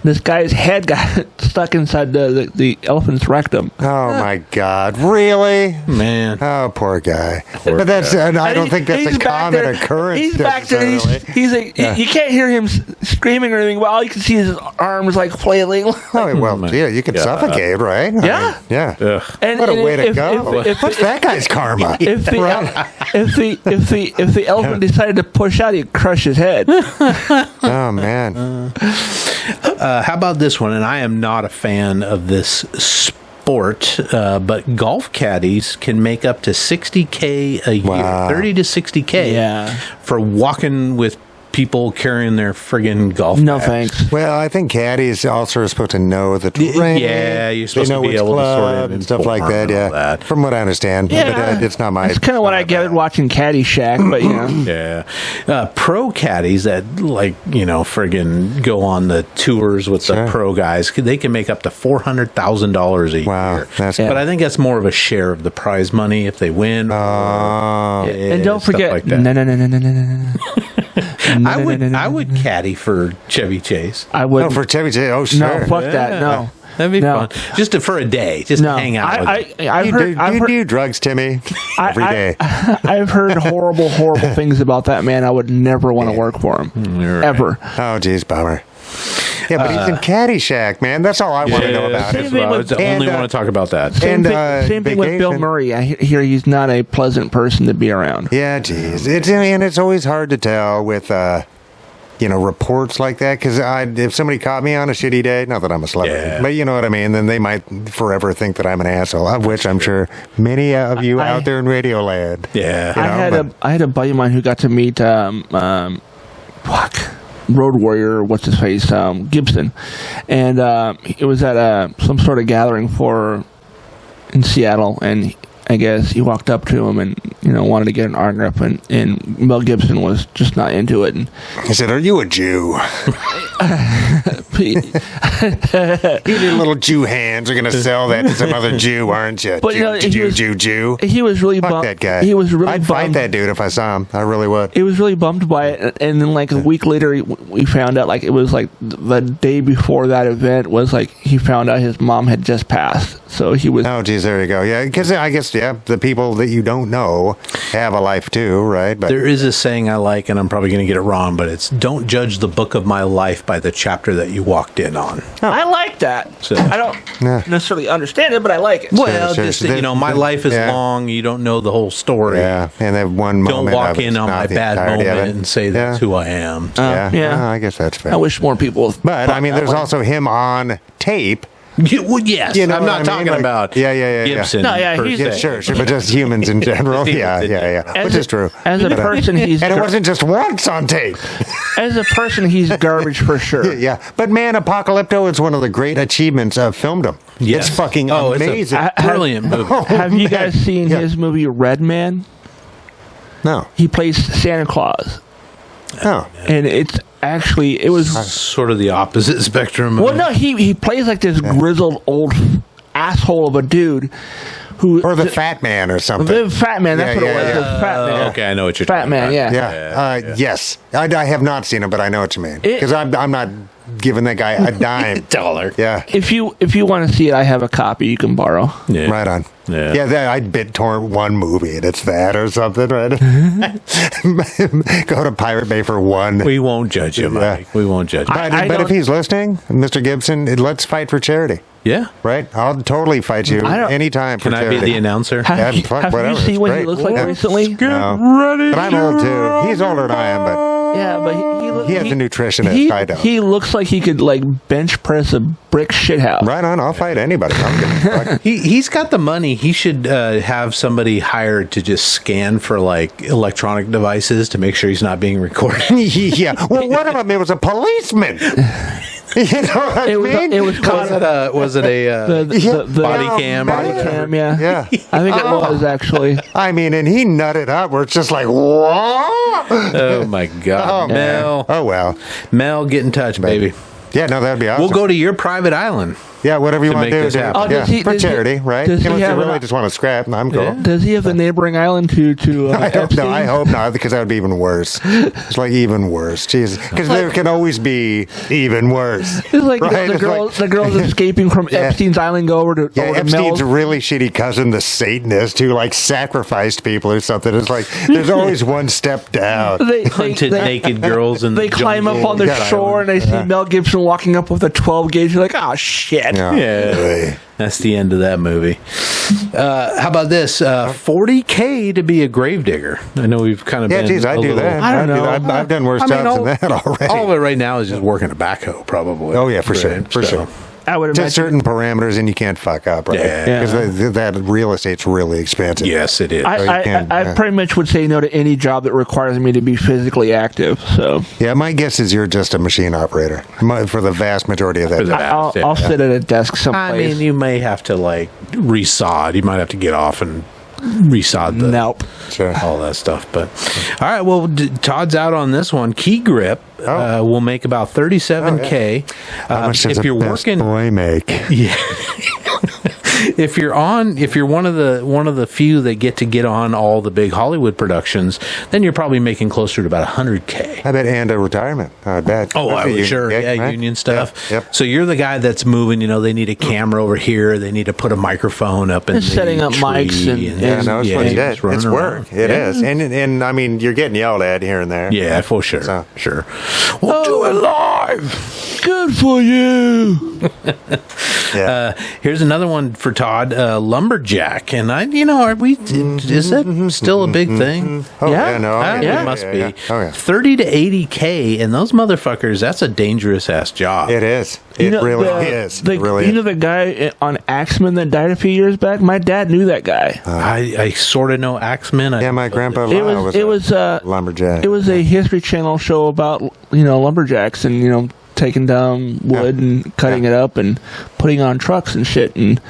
This guy's head got stuck inside the elephant's rectum. Oh my God! Really, man? Oh, poor guy. But that's I don't think that's a common occurrence. He's back there. He's like, you can't hear him screaming or anything. But all you can see is his arms like flailing. Oh well, yeah, you can suffocate, right? Yeah, yeah. What a way to go! What's that guy's karma? If the elephant decided to push out, he'd crush his head. Oh man. How about this one? And I am not a fan of this sport, but golf caddies can make up to $60K a year, 30 to $60K for walking with people carrying their friggin' golf No bags. thanks. Well, I think caddies also are supposed to know the terrain. Yeah, you're supposed they know to be which able club to sort of and stuff like that. Yeah, that. From what I understand, but it's not my. That's kind of what I gathered watching Caddyshack, but pro caddies that friggin' go on the tours with the pro guys, they can make up to $400,000 a year. But I think that's more of a share of the prize money if they win. And don't forget, like I would caddy for Chevy Chase. I would. Oh, for Chevy Chase. Oh, sure. No, fuck that. No. That'd be fun. Just for a day. Just to hang out. I've heard do drugs, Timmy, every day. I've heard horrible things about that man. I would never want to work for him. Ever. Oh, geez, bummer. Yeah, but he's in Caddyshack, man. That's all I want to know about it. I only want to talk about that. Same thing with Bill Murray. I hear he's not a pleasant person to be around. Yeah, geez. It's always hard to tell with reports like that, because if somebody caught me on a shitty day, not that I'm a celebrity, but you know what I mean, then they might forever think that I'm an asshole, of which I'm sure many of you out there in radio land. Yeah. I had a buddy of mine who got to meet Road Warrior, what's his face, Gibson, and it was at some sort of gathering in Seattle, and I guess he walked up to him and wanted to get an autograph, and Mel Gibson was just not into it. And he said, "Are you a Jew?" You need little Jew hands. You're going to sell that to some other Jew, aren't you? But Jew. He was really Fuck bummed. that guy. He was really I'd bummed. fight that dude if I saw him. I really would. He was really bummed by it, and then like a week later, we found out it was like the day before that event was like he found out his mom had just passed. So he was. Oh, geez, there you go. Yeah, because I guess the people that you don't know have a life too, right? But there is a saying I like, and I'm probably going to get it wrong, but it's "Don't judge the book of my life by the chapter that you walked in on." Oh. I like that. So, I don't necessarily understand it, but I like it. Well, my life is long. You don't know the whole story. Yeah, and that one moment. Don't walk in on my bad moment and say that's who I am. I guess that's fair. I wish more people. But I mean, there's also him on tape. Yes, I'm not talking about Gibson. No, sure, but just humans in general. Which is true. As a person, he's and it wasn't just once on tape. As a person, he's garbage for sure. Yeah, but man, Apocalypto is one of the great achievements of filmdom. Yes. It's fucking amazing. It's a brilliant movie. Have you guys seen his movie Red Man? No. He plays Santa Claus. Oh. And it was sort of the opposite spectrum. Well, no, he plays like this grizzled old asshole of a dude who or the Fat Man or something. The Fat Man, that's what it was. Yeah. The Fat Man. Okay, I know what you're Fat talking Man, about. yeah. Yes. I have not seen him, but I know what you mean. Because I'm not giving that guy a dime. $1. Yeah. If you want to see it, I have a copy you can borrow. Yeah. Right on. Yeah. I BitTorrent one movie and it's that or something, right? Go to Pirate Bay for one. We won't judge you, Mike. We won't judge you. But if he's listening, Mr. Gibson, let's fight for charity. Yeah. Right? I'll totally fight you anytime for Can charity. I be the announcer? Have you seen what he looks like recently? No. But I'm old too. He's older than I am, but yeah, but he has a nutritionist. I don't. He looks like he could bench press a brick shithouse. Right on. I'll fight anybody. He's got the money. He should have somebody hired to just scan for electronic devices to make sure he's not being recorded. Yeah. Well, one of them, it was a policeman. You know what I mean? It was was it a the body cam? Body cam, yeah. Yeah. I think it was actually. I mean, and he nutted up where it's just like, what? Oh my God, Mel. Oh well. Mel, get in touch, baby. Yeah, no, that'd be awesome. We'll go to your private island. Yeah, whatever you want to do. this happen. Oh, does he- for does he- charity, right? does he Unless you have really just want to scrap, I'm cool. Yeah. Does he have the neighboring island to I don't Epstein? know. I hope not, because that would be even worse. It's even worse. Jesus, because there can always be even worse. It's like right? the girls escaping from Epstein's island go over to Epstein's Mel's. a really shitty cousin, the Satanist, who sacrificed people or something. It's like there's always one step down. Hunted naked girls and they climb up on the shore and they see Mel Gibson walking up with a 12 gauge. You're like, oh shit. Yeah. That's the end of that movie. How about this? $40K to be a gravedigger. I know we've kind of been. Geez, I do that. I don't know. I've done worse jobs than that already. All of it right now is just working a backhoe, probably. Oh yeah, for sure. I would To imagine. certain parameters, and you can't fuck up, right? Yeah. Because that real estate's really expensive. Yes, it is. I pretty much would say no to any job that requires me to be physically active. So Yeah, my guess is you're just a machine operator for the vast majority of that. I'll sit at a desk someplace. I mean, you may have to resod. You might have to get off and resod the Nope. Sure. all that stuff. But all right, well, Todd's out on this one. Key grip will make about $37K. How much does if a you're best working, boy make? yeah. If you're one of the few that get on all the big Hollywood productions, then you're probably making closer to about $100K. I bet, and a retirement. I bet. Oh, That's a union sure. gig, Yeah, right? union stuff. Yep. So you're the guy that's moving. They need a camera over here. They need to put a microphone up in Just the setting up tree mics and Yeah, no, it's what you just did. running It's around. work. It is. And I mean, you're getting yelled at here and there. Yeah, for sure. So- Sure. We'll do it live. Good for you. Yeah. Here's another one for Todd. Lumberjack. And is that still a big thing? Oh, Yeah. yeah, no. It must be. Yeah. Oh, yeah. 30 to 80K, and those motherfuckers, that's a dangerous ass job. It is. It really is. It really is. The guy on Axeman that died a few years back? My dad knew that guy. I sort of know Axeman. Yeah, my grandpa It was a lumberjack. It was a History Channel show about lumberjacks and taking down wood and cutting it up and putting it on trucks and shit. And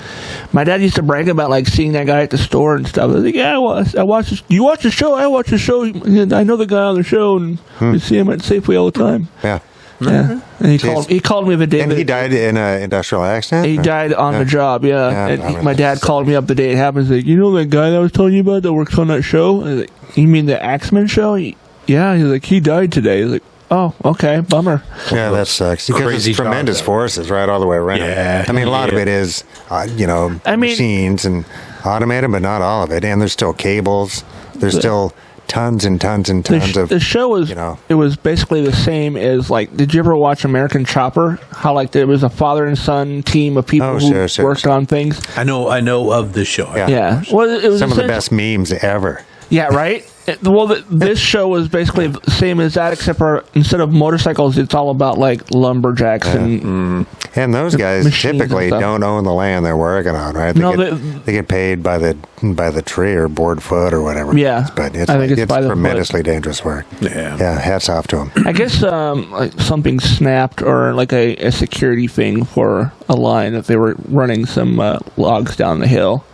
my dad used to brag about seeing that guy at the store and stuff. I was like, yeah, I watched this. You watch the show? I watch the show. I know the guy on the show, and we see him at Safeway all the time. Yeah. Yeah, and he called me the day. And he died in an industrial accident? He died on the job, Yeah, and my dad called me up the day it happened. He's like, that guy that I was telling you about that works on that show? I was like, you mean the Axeman show? Yeah. He's like, he died today. He's like, oh, okay, bummer. Yeah, that sucks. Because Crazy it's tremendous job, forces right all the way around. Yeah. I mean, a lot of it is, machines and automated, but not all of it. And there's still cables. There's still tons and tons and tons of... The show was, it was basically the same as, did you ever watch American Chopper? How, there was a father and son team of people who worked on things? I know of the show. Yeah. Well, it was some of the best memes ever. Yeah, right? This show was basically the same as that, except for instead of motorcycles, it's all about lumberjacks and those guys typically don't own the land they're working on, right? They get paid by the tree or board foot or whatever. Yeah, but it's by the tremendously dangerous work. Yeah. Hats off to them. I guess something snapped or a security thing for a line that they were running some logs down the hill.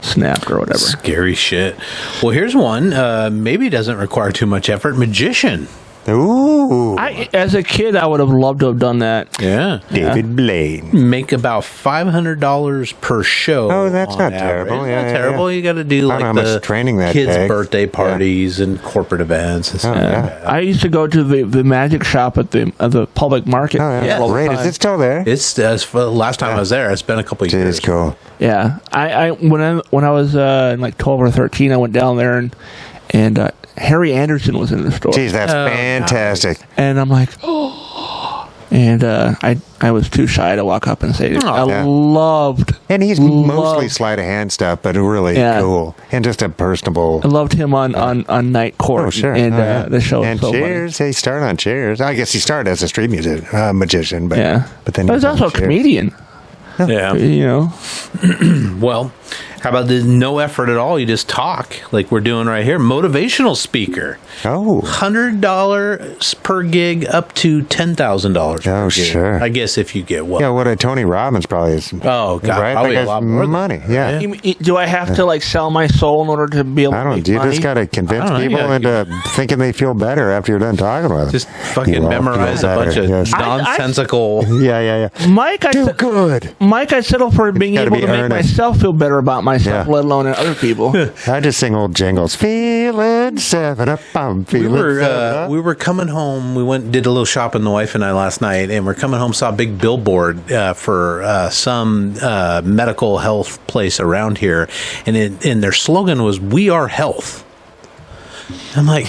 snapped or whatever. Scary shit. Well, here's one. Maybe doesn't require too much effort. Magician. Ooh. As a kid, I would have loved to have done that. Yeah. David Blaine. Make about $500 per show. Oh, that's on not average. terrible. Not Yeah, terrible. yeah. You got to do I don't know like how the much training that kids' takes. birthday parties and corporate events and stuff like that. I used to go to the magic shop at the public market. Oh, yeah. all the Great. time. Is it still there? It's last time I was there. It's been a couple of years. It's cool. Yeah, I when I was in like 12 or 13, I went down there and Harry Anderson was in the store. Jeez, that's fantastic. And I'm like, oh. And I was too shy to walk up and say it. I loved. And he's mostly sleight of hand stuff, but really cool. And just a personable. I loved him on Night Court. Oh, sure. And the show was and so Cheers. He started on Cheers. I guess he started as a street magician, but but then he was also a comedian. Yeah. You know. Well, how about the no effort at all? You just talk like we're doing right here. Motivational speaker. Oh. $100 per gig up to $10,000. Oh, sure. I guess if you get what? Yeah, what a Tony Robbins probably is. Oh, God. Right? Probably That a guy's lot more than money. Yeah. Do I have to like sell my soul in order to be able I to don't know. make You money? just got to convince I don't know, people into thinking they feel better after you're done talking with them. Just fucking You all memorize feel a bunch better, of yes. nonsensical. Yeah. Mike, Good. Mike, I settle for being gotta able be to make earnest. myself feel better about myself, Yeah. let alone other people. I just sing old jingles. Feeling 7 up. I'm feeling 7 up. We were coming home. We did a little shopping, the wife and I, last night, and we're coming home. Saw a big billboard for some medical health place around here, and their slogan was "We are health." I'm like,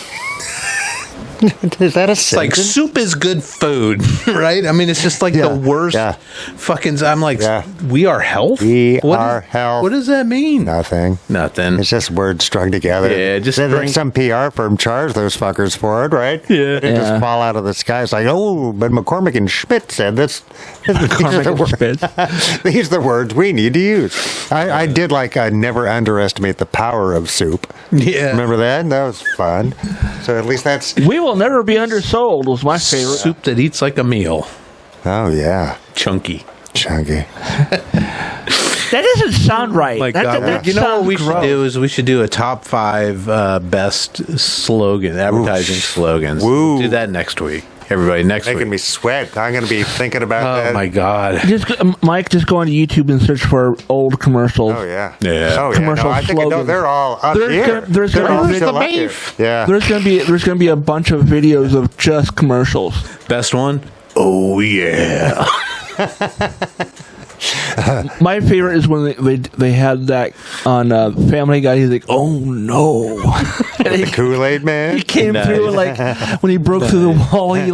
Is that a it's like sentence? soup is good food, right? I mean, it's just like the worst fucking. I'm like, we are health. We are health. What does that mean? Nothing. Nothing. It's just words strung together. Yeah, just then string- some PR firm charged those fuckers for it, right? Yeah. They just fall out of the sky. It's like, oh, but McCormick and Schmidt said this. These are the words we need to use. I did never underestimate the power of soup. Yeah. Remember that? That was fun. So at least that's. We will never be undersold was my favorite. Soup that eats like a meal. Oh, yeah. Chunky. Chunky. That doesn't sound right. My that, God, that you know what sounds we should gross. do is we should do a top 5 best advertising slogans. Woo. We'll do that next week. Everybody, next Making week. me sweat. I'm going to be thinking about that. Oh my God. Mike, just go on to YouTube and search for old commercials. Oh, yeah. Yeah. Oh, yeah. Commercial No, I think slogans. they're all up There's here. gonna- there's They're gonna all be- still the up here. beef. Yeah. There's gonna be a bunch of videos of just commercials. Best one? Oh yeah. My favorite is when they had that on Family Guy. He's like, oh no. The Kool-Aid Man. He came through like when he broke through the wall. He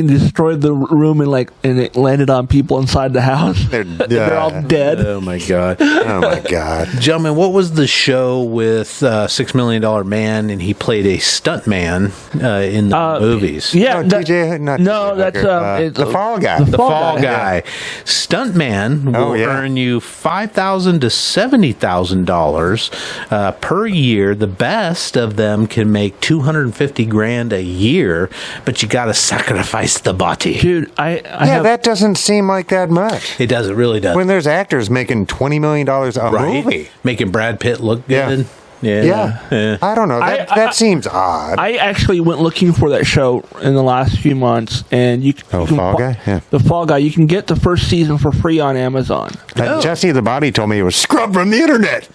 destroyed the room and it landed on people inside the house. They're all dead. Oh my God. Oh, my God. Gentlemen, what was the show with $6 Million Man and he played a stunt man in the movies? Yeah, No, that's it's the Fall Guy. The Fall Guy. Stuntman will earn you $5,000 to $70,000 per year. The best of them can make $250,000 a year, but you got to sacrifice the body. Dude, That doesn't seem like that much. It does. It really does. When there's actors making $20 million a movie. Making Brad Pitt look good. Yeah. I don't know. That seems odd. I actually went looking for that show in the last few months, and you can Fall Guy? Yeah. The Fall Guy. You can get the first season for free on Amazon. Jesse the Body told me it was scrubbed from the internet.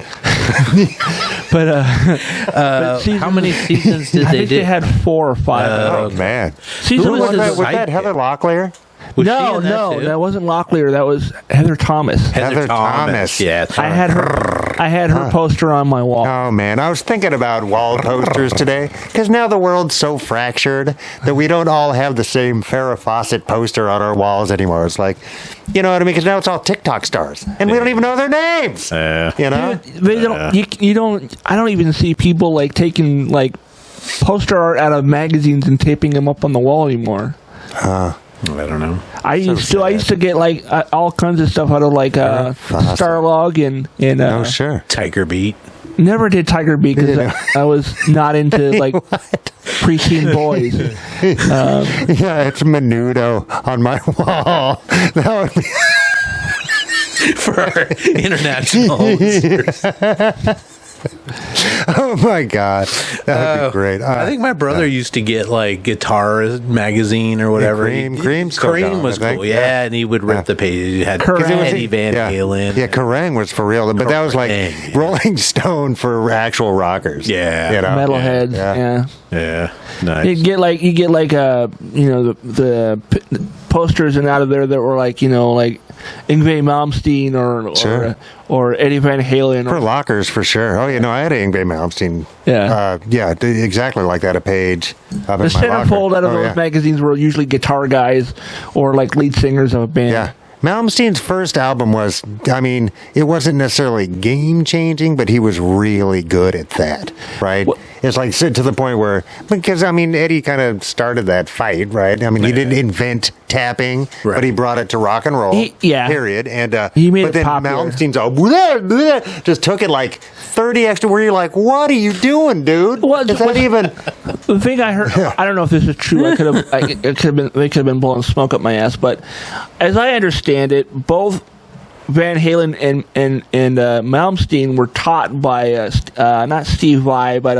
But how many seasons did I they think do? they had 4 or 5. Oh, man. Season Who was one that? is- Was that Heather Locklear? Was she No, in that too? that wasn't Locklear. That was Heather Thomas. Heather Thomas. Yeah. I had her poster on my wall. Oh, man. I was thinking about wall posters today because now the world's so fractured that we don't all have the same Farrah Fawcett poster on our walls anymore. It's like, you know what I mean? Because now it's all TikTok stars and we don't even know their names. You know? They don't. You don't. I don't even see people taking poster art out of magazines and taping them up on the wall anymore. I don't know. I used to get all kinds of stuff out of Starlog and Oh, sure. Tiger Beat. never did Tiger Beat because I was not into preteen boys. Yeah, it's Menudo on my wall. That would be. for our international listeners. Oh my God, that would be great. I think my brother used to get like Guitar Magazine or whatever. Cream was cool. Yeah, and he would rip the page. He had Eddie Van Halen. Yeah, Kerrang was for real, but that was like Rolling Stone for actual rockers. Yeah, you know? Metalheads. Yeah. Nice. You get like the posters and out of there that were like like Yngwie Malmsteen or Eddie Van Halen for lockers for sure. Oh, I had a Yngwie Malmsteen. Yeah, exactly like that. A page. The centerfold out of those magazines were usually guitar guys or like lead singers of a band. Yeah. Malmsteen's first album was, it wasn't necessarily game-changing, but he was really good at that, right? It's like to the point where, because, Eddie kind of started that fight, right? He didn't invent tapping, but he brought it to rock and roll, period. And he made but then popular. Malmsteen's all, just took it like 30 extra, where you're like, what are you doing, dude? Is that even... The thing I heard, I don't know if this is true. They could have been blowing smoke up my ass, but as I understand it, both Van Halen and Malmsteen were taught by not Steve Vai, but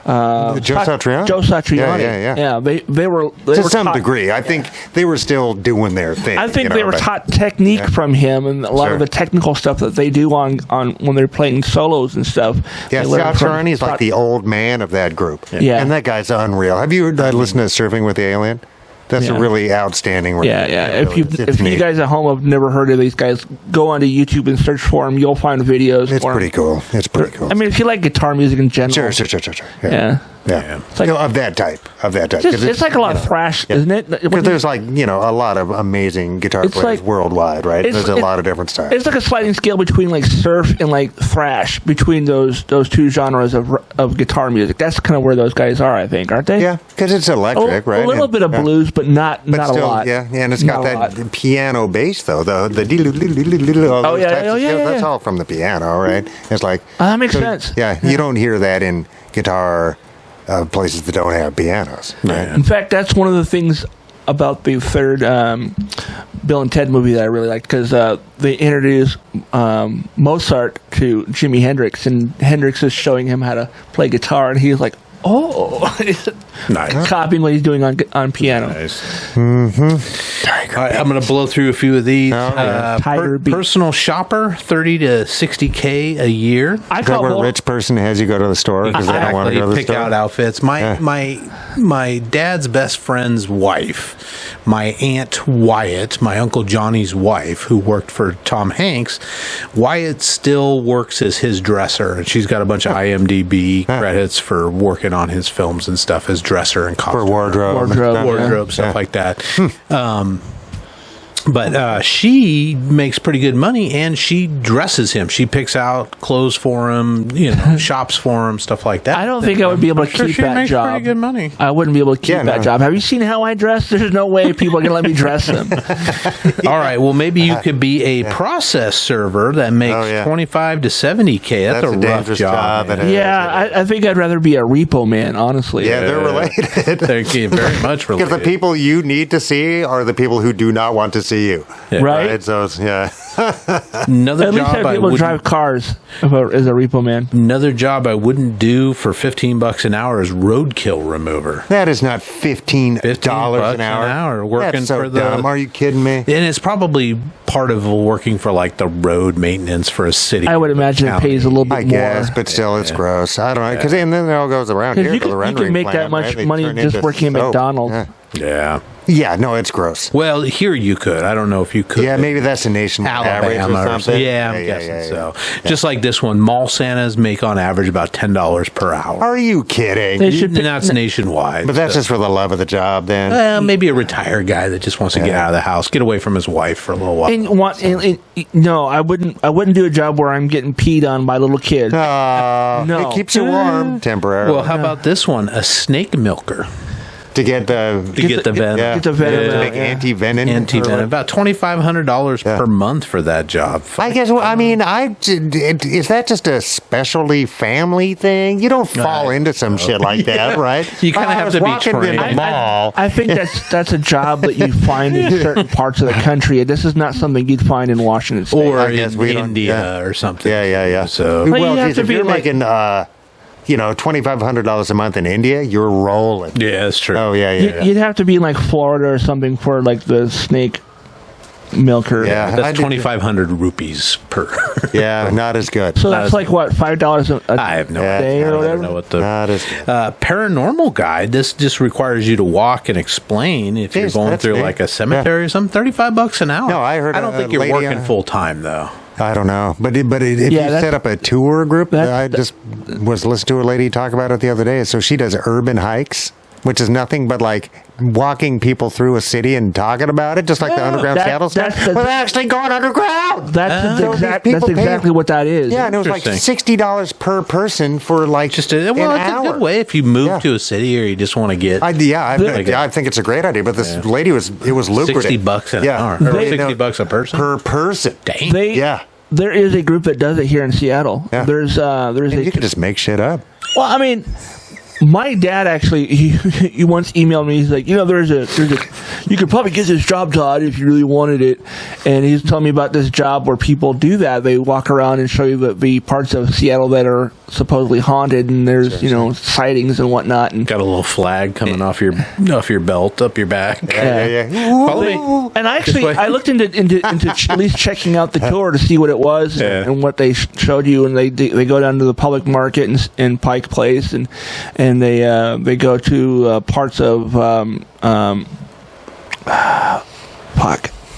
Joe Satriani. Joe Satriani. Yeah. They were to some degree. I think they were still doing their thing. I think they were taught technique from him, and a lot of the technical stuff that they do on when they're playing solos and stuff. Yeah, Satriani is like the old man of that group. Yeah, and that guy's unreal. Have you listened to Surfing with the Alien? That's a really outstanding record. Yeah. If you guys at home have never heard of these guys, go onto YouTube and search for them. You'll find videos. It's pretty cool. If you like guitar music in general. Sure. Yeah. It's like, of that type. It's like a lot of thrash, isn't it? Because there's a lot of amazing guitar players worldwide, right? There's a lot of different styles. It's like a sliding scale between like surf and like thrash, between those two genres of guitar music. That's kind of where those guys are, I think, aren't they? Yeah, because it's electric, right? A little bit of blues, but not a lot. Yeah, and it's got that piano bass though. The that's all from the piano, right? It's like that makes sense. Yeah, you don't hear that in guitar places that don't have pianos, right? In fact, that's one of the things about the third Bill and Ted movie that I really liked, because they introduced Mozart to Jimi Hendrix, and Hendrix is showing him how to play guitar, and he's like, nice. Copying what he's doing on piano. Nice. Mm-hmm. All right, I'm going to blow through a few of these. Personal shopper, $30 to $60K a year. Is that where a rich person has you go to the store because they don't want to go to the store? Pick out outfits. My dad's best friend's wife, my Aunt Wyatt, my Uncle Johnny's wife, who worked for Tom Hanks, Wyatt still works as his dresser, and she's got a bunch of IMDb credits for working on his films and stuff as dresser and costume. For wardrobe stuff like that. But she makes pretty good money, and she dresses him. She picks out clothes for him, shops for him, stuff like that. I don't think I would be able to keep that job. Pretty good money. I wouldn't be able to keep that job. Have you seen how I dress? There's no way people are going to let me dress them. All right. Well, maybe you could be a process server that makes $25 to $70K. That's a rough job. I think I'd rather be a repo man, honestly. Yeah, they're related. They're very much related. Because the people you need to see are the people who do not want to see you. Right? So, Another At least job I would drive cars as a repo man. Another job I wouldn't do for $15 an hour is roadkill remover. That is not $15 an hour. Working That's so for the. Dumb. Are you kidding me? And it's probably part of working for like the road maintenance for a city. I would imagine it pays a little bit more. I guess, but still, it's gross. I don't know, because then it all goes around here to the rendering You can make that much money just working at McDonald's. Yeah, no, it's gross. Well, here you could. I don't know if you could. Yeah, maybe that's a nationwide average or something. Yeah, I'm guessing so. Just like this one, mall Santas make on average about $10 per hour. Are you kidding? That's nationwide. But that's just for the love of the job, then. Well, maybe a retired guy that just wants to get out of the house, get away from his wife for a little while. No, I wouldn't do a job where I'm getting peed on by little kids. No, it keeps you warm temporarily. Well, how about this one? A snake milker. to get the venom. Yeah. Get the venom Yeah. out, Make anti-venom. Anti-venom. About $2,500 per month for that job. I guess. Well, I mean, is that just a specialty family thing? You don't fall into some shit like that, right? You kinda I have was to be walking in trained. the mall. I think that's a job that you find in certain parts of the country. This is not something you'd find in Washington State. Or I guess in we don't- India or something. Yeah. So Well, you have geez, to if be you're like- making, $2,500 a month in India, you're rolling. yeah, that's true. Oh yeah. You'd have to be in like Florida or something for like the snake milker. Yeah. I That's did- 2,500 rupees per. Yeah, not as good. So that's like what, $5 a I have no Yeah, day idea. or I whatever. don't know what the Not as paranormal guide. This just requires you to walk and explain if you're Jeez, going that's through neat. like a cemetery or something. $35 an hour. No, I heard I don't a think you're lady working on- full time though. I don't know, but if Yeah, you that's- set up a tour group, that's- I just was listening to a lady talk about it the other day. So she does urban hikes, which is nothing but like walking people through a city and talking about it, just like the underground that- Seattle stuff. that's the- But actually going underground. That's So these people that's exactly pay- what that is. Yeah, and it was like Interesting. $60 per person for like Just an it's hour. a good way if you move Yeah. to a city or you just want to get I think it's a great idea. But this lady was lucrative. $60 an hour. Yeah, Or $60 a person? per person. Dang. Yeah. There is a group that does it here in Seattle. Yeah. There's And a you could just make shit up. well, I mean, my dad actually he once emailed me. He's like, there's a you could probably get this job, Todd, if you really wanted it. And he's telling me about this job where people do that. They walk around and show you the parts of Seattle that are supposedly haunted, and there's sightings and whatnot. And Got a little flag coming off your belt, up your back. Yeah. Follow me. And I This way. I looked into at least checking out the tour to see what it was and what they showed you. And they go down to the public market in Pike Place and they go to parts of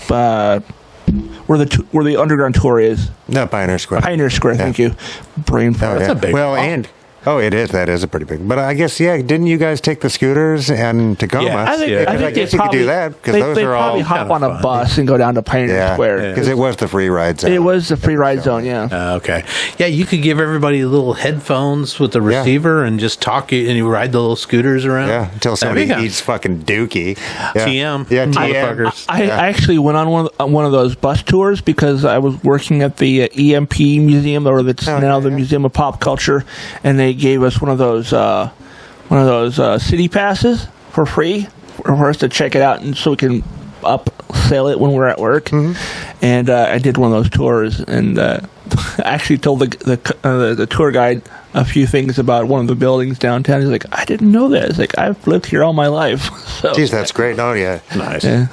where the underground tour is. No, Pioneer Square. Pioneer Square. Thank you. Brain fart. That's a big Well, one. and it is. That is a pretty big. But I guess didn't you guys take the scooters and Tacoma? Yeah, I think, Yeah. I Because think I guess they you could probably do that because they those are probably all hop kinda on a fun. bus and go down to Pioneer Square. because it was the free ride zone. It was the free ride zone. Yeah. Okay. Yeah, you could give everybody little headphones with the receiver and just talk and you ride the little scooters around. Yeah, until That'd be somebody kinda- eats fucking dookie. Yeah. TM. Yeah, TM. Motherfuckers. I actually went on one of those bus tours because I was working at the EMP Museum, or it's now the Museum of Pop Culture, and they gave us one of those city passes for free for us to check it out, and so we can upsell it when we're at work. And I did one of those tours, and I actually told the tour guide a few things about one of the buildings downtown. He's like, I didn't know that. He's like, I've lived here all my life. So, Jeez, that's great. Oh yeah. Nice. yeah.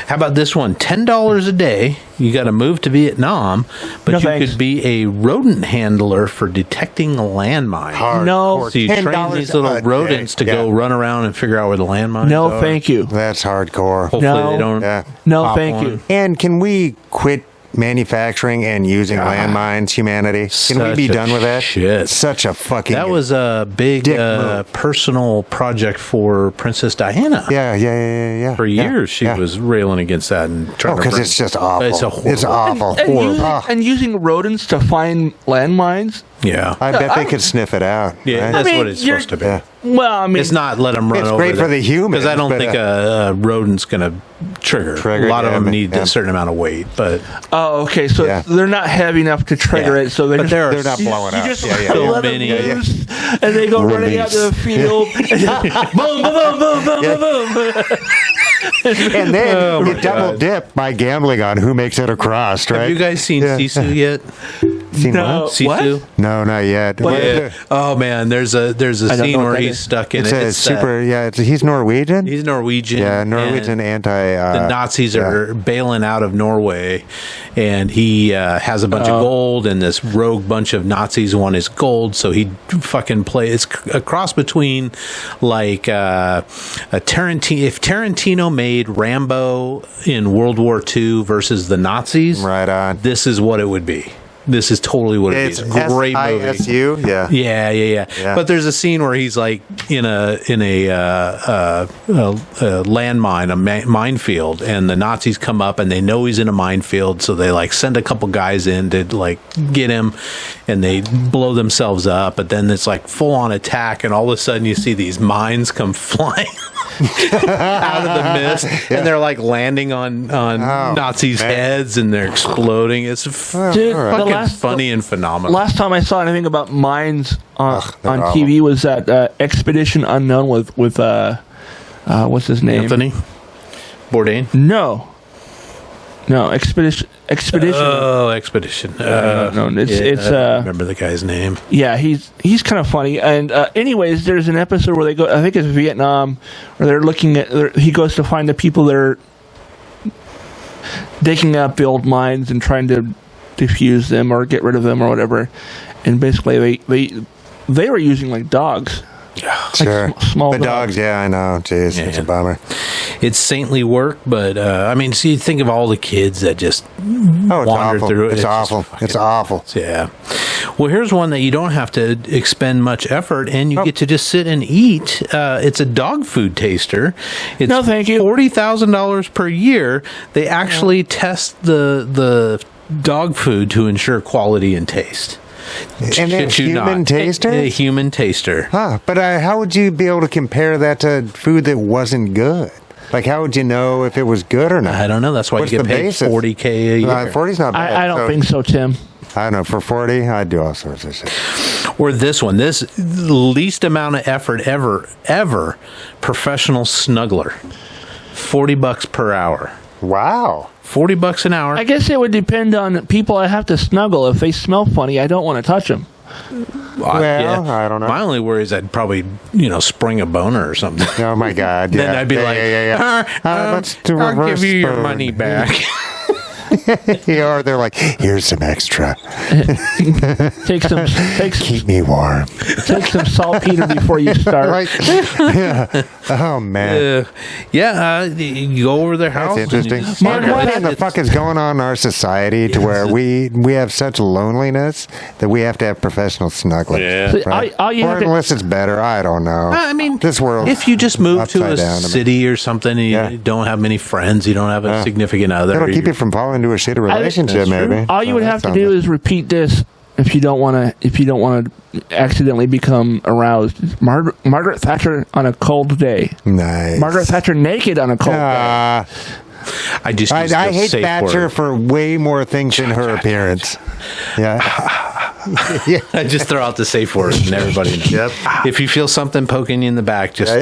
How about this one? $10 a day. You got to move to Vietnam, but No, you thanks. could be a rodent handler for detecting landmines. No. So you train $10 these little a rodents day. to go Yeah. run around and figure out where the landmines No, are. thank you. That's hardcore. Hopefully No. they don't. Yeah. No, pop thank one. you. And can we quit manufacturing and using landmines, humanity? Can we be Such a done with that? shit. Such a fucking. That was a big Dick move. personal project for Princess Diana. Yeah. For years, she Yeah. was railing against that and trying Oh, to. because bring- it's just awful. It's a It's awful. And Horrible. using, Ah, and using rodents to find landmines. Yeah. I bet they could sniff it out. Yeah, right? that's I mean, what it's you're- supposed to be. Yeah. Well, I mean, It's not let them run It's over. great for the humans, because I don't but, think a rodent's going to trigger. Trigger, A lot of yeah, them need yeah. a certain amount of weight, but oh, okay. So Yeah. they're not heavy enough to trigger Yeah. it. So they're But just, there are They're not blowing you up. just Yeah, yeah. so let them many- loose, and they go running out to the field. boom, boom, boom, boom, boom, Yeah. boom, boom. And then Oh, you my double God. dip by gambling on who makes it across, right? have you guys seen Yeah. Sisu yet? Seen No. what? Sisu? No, not yet. What? Yeah. Oh man, there's a I don't scene know what where that he's is. stuck in It's it. a It's super. Yeah, he's Norwegian. he's Norwegian. Yeah, Norwegian and anti. the Nazis are bailing out of Norway, and he has a bunch of gold, and this rogue bunch of Nazis want his gold, so he fucking plays. It's a cross between like a Tarantino. If Tarantino made Rambo in World War II versus the Nazis, Right on. this is what it would be. This is totally what it It's is. A great movie. SISU. Yeah. Yeah. Yeah. But there's a scene where he's like in a landmine, a minefield, and the Nazis come up and they know he's in a minefield, so they like send a couple guys in to like get him, and they blow themselves up. But then it's like full on attack, and all of a sudden you see these mines come flying. out of the mist, and they're like landing on Nazis' heads, and they're exploding. It's fucking funny and phenomenal. Last time I saw anything about mines on awful. TV was that Expedition Unknown with what's his name? Anthony Bourdain? No, Expedition. Oh, Expedition. No, it's I remember the guy's name. Yeah, he's kind of funny. And anyways, there's an episode where they go. I think it's Vietnam, where they're looking at. He goes to find the people that are digging up the old mines and trying to defuse them or get rid of them or whatever. And basically, they were using like dogs. Sure. Like small dogs. Yeah, I know. Jeez, it's a bummer. It's saintly work, but I mean, see, think of all the kids that just wander through it. It's awful. It's awful. Yeah. Well, here's one that you don't have to expend much effort, and you get to just sit and eat. It's a dog food taster. It's no, thank you. $40,000 per year. They actually test the dog food to ensure quality and taste. And then human taster? A human taster. Huh. But how would you be able to compare that to food that wasn't good? Like, how would you know if it was good or not? I don't know. That's why What's you get the paid basis? $40K a year. 40's not bad. I don't think so, Tim. I don't know. For 40, I'd do all sorts of shit. Or this one. This least amount of effort ever. Professional snuggler. $40 per hour. Wow. $40 an hour. I guess it would depend on people I have to snuggle. If they smell funny, I don't want to touch them. Well, I don't know. My only worry is I'd probably, spring a boner or something. Oh my God! Then I'd be let's do I'll reverse give you your spoon." money back. Or they're like, here's some extra. Keep me warm. Take some saltpeter before you start. Right? Yeah. Oh man. You go over their house. That's interesting. and Man, what in the fuck is going on in our society to where we have such loneliness that we have to have professional snuggling? Yeah. See, Right? all you Or have to- unless it's better, I don't know. I mean, this world. if you just move to a upside down to me. city or something and you don't have many friends, you don't have a significant other. It'll keep you from falling into a shitty relationship, maybe. All you would have to do is repeat this if you don't want to accidentally become aroused. Margaret Thatcher on a cold day. Nice. Margaret Thatcher naked on a cold day. I just use I the hate safe Thatcher word. for way more things than her appearance. Yeah. I just throw out the safe word and everybody knows. Yep. If you feel something poking you in the back, just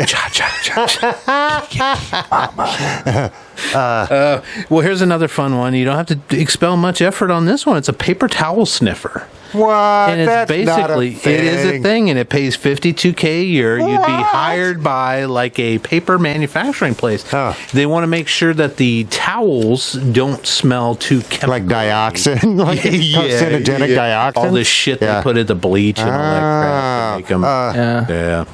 well, here's another fun one. You don't have to expel much effort on this one. It's a paper towel sniffer. What? And it's That's basically, not a thing. it is a thing, and it pays $52K a year. You'd be hired by like a paper manufacturing place. Oh. They want to make sure that the towels don't smell too chemical. Like dioxin, like carcinogenic dioxin. All the shit they put in the bleach and all that crap to make them. Yeah.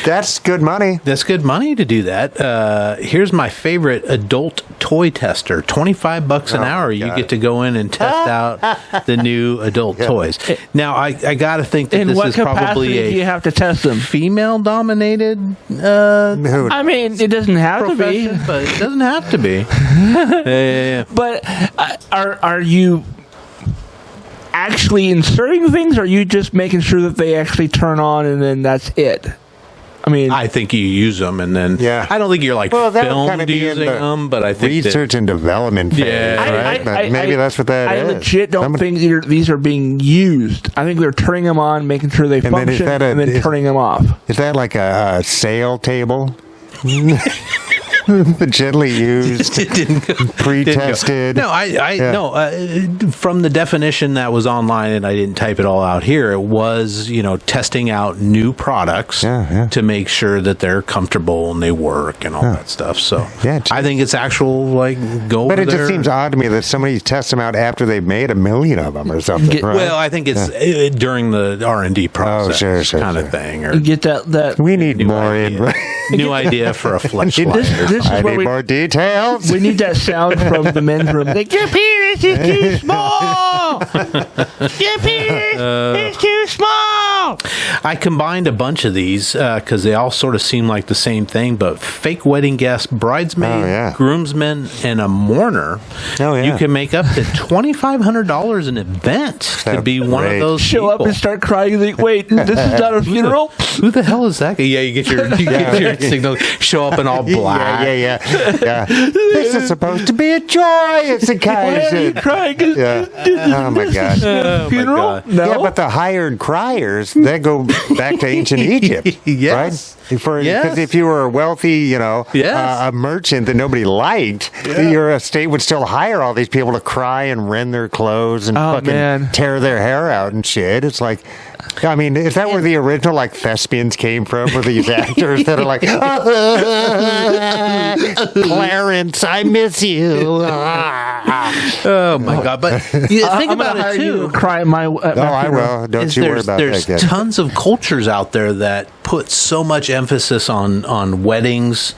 That's good money. That's good money to do that. Here's my favorite adult toy tester. $25 an hour. You get to go in and test out the new adult toys. Now, I got to think that In this what is probably capacity do you a have to test them? female-dominated I mean, it doesn't have to be. profession, but it doesn't have to be. Yeah. But are you actually inserting things, or are you just making sure that they actually turn on and then that's it? I mean, I think you use them, and then I don't think you're like that would filmed kinda be in using the them, but I think research and development phase, right? But maybe that's what that is. I legit don't think these are being used. I think they're turning them on, making sure they function, and then turning them off. Is that like a sale table? Gently used, pre-tested. No, from the definition that was online, and I didn't type it all out here. It was, testing out new products to make sure that they're comfortable and they work and all that stuff. So I think it's actual go. But over it just there. seems odd to me that somebody tests them out after they've made 1 million of them or something. Right? Well, I think it's during the R&D process, sure, kind of thing. Or You get that. We need more new idea for a fleshlight. This is I where need more details. we need that sound from the men's room. Like, your penis is too small. Your penis is too small. I combined a bunch of these because they all sort of seem like the same thing, but fake wedding guest, bridesmaid, groomsmen, and a mourner. You can make up to $2,500 an event to be one of those Show people. up and start crying. You think, wait, this is not a funeral? Who the hell is that guy? Yeah, you get your signal. Show up in all black. Yeah. This is supposed to be a joyous occasion. Why are you crying? Oh my God. Funeral? No. Yeah, but the hired criers, they go back to ancient Egypt. Yes. Right? Because if you were a wealthy, a merchant that nobody liked, your estate would still hire all these people to cry and rend their clothes and tear their hair out and shit. It's like, I mean, is that where the original like thespians came from? With these actors that are like, Clarence, I miss you. Oh my God! But think about it too. Cry at my I will. Don't you worry about that. There's tons of cultures out there that put so much emphasis on weddings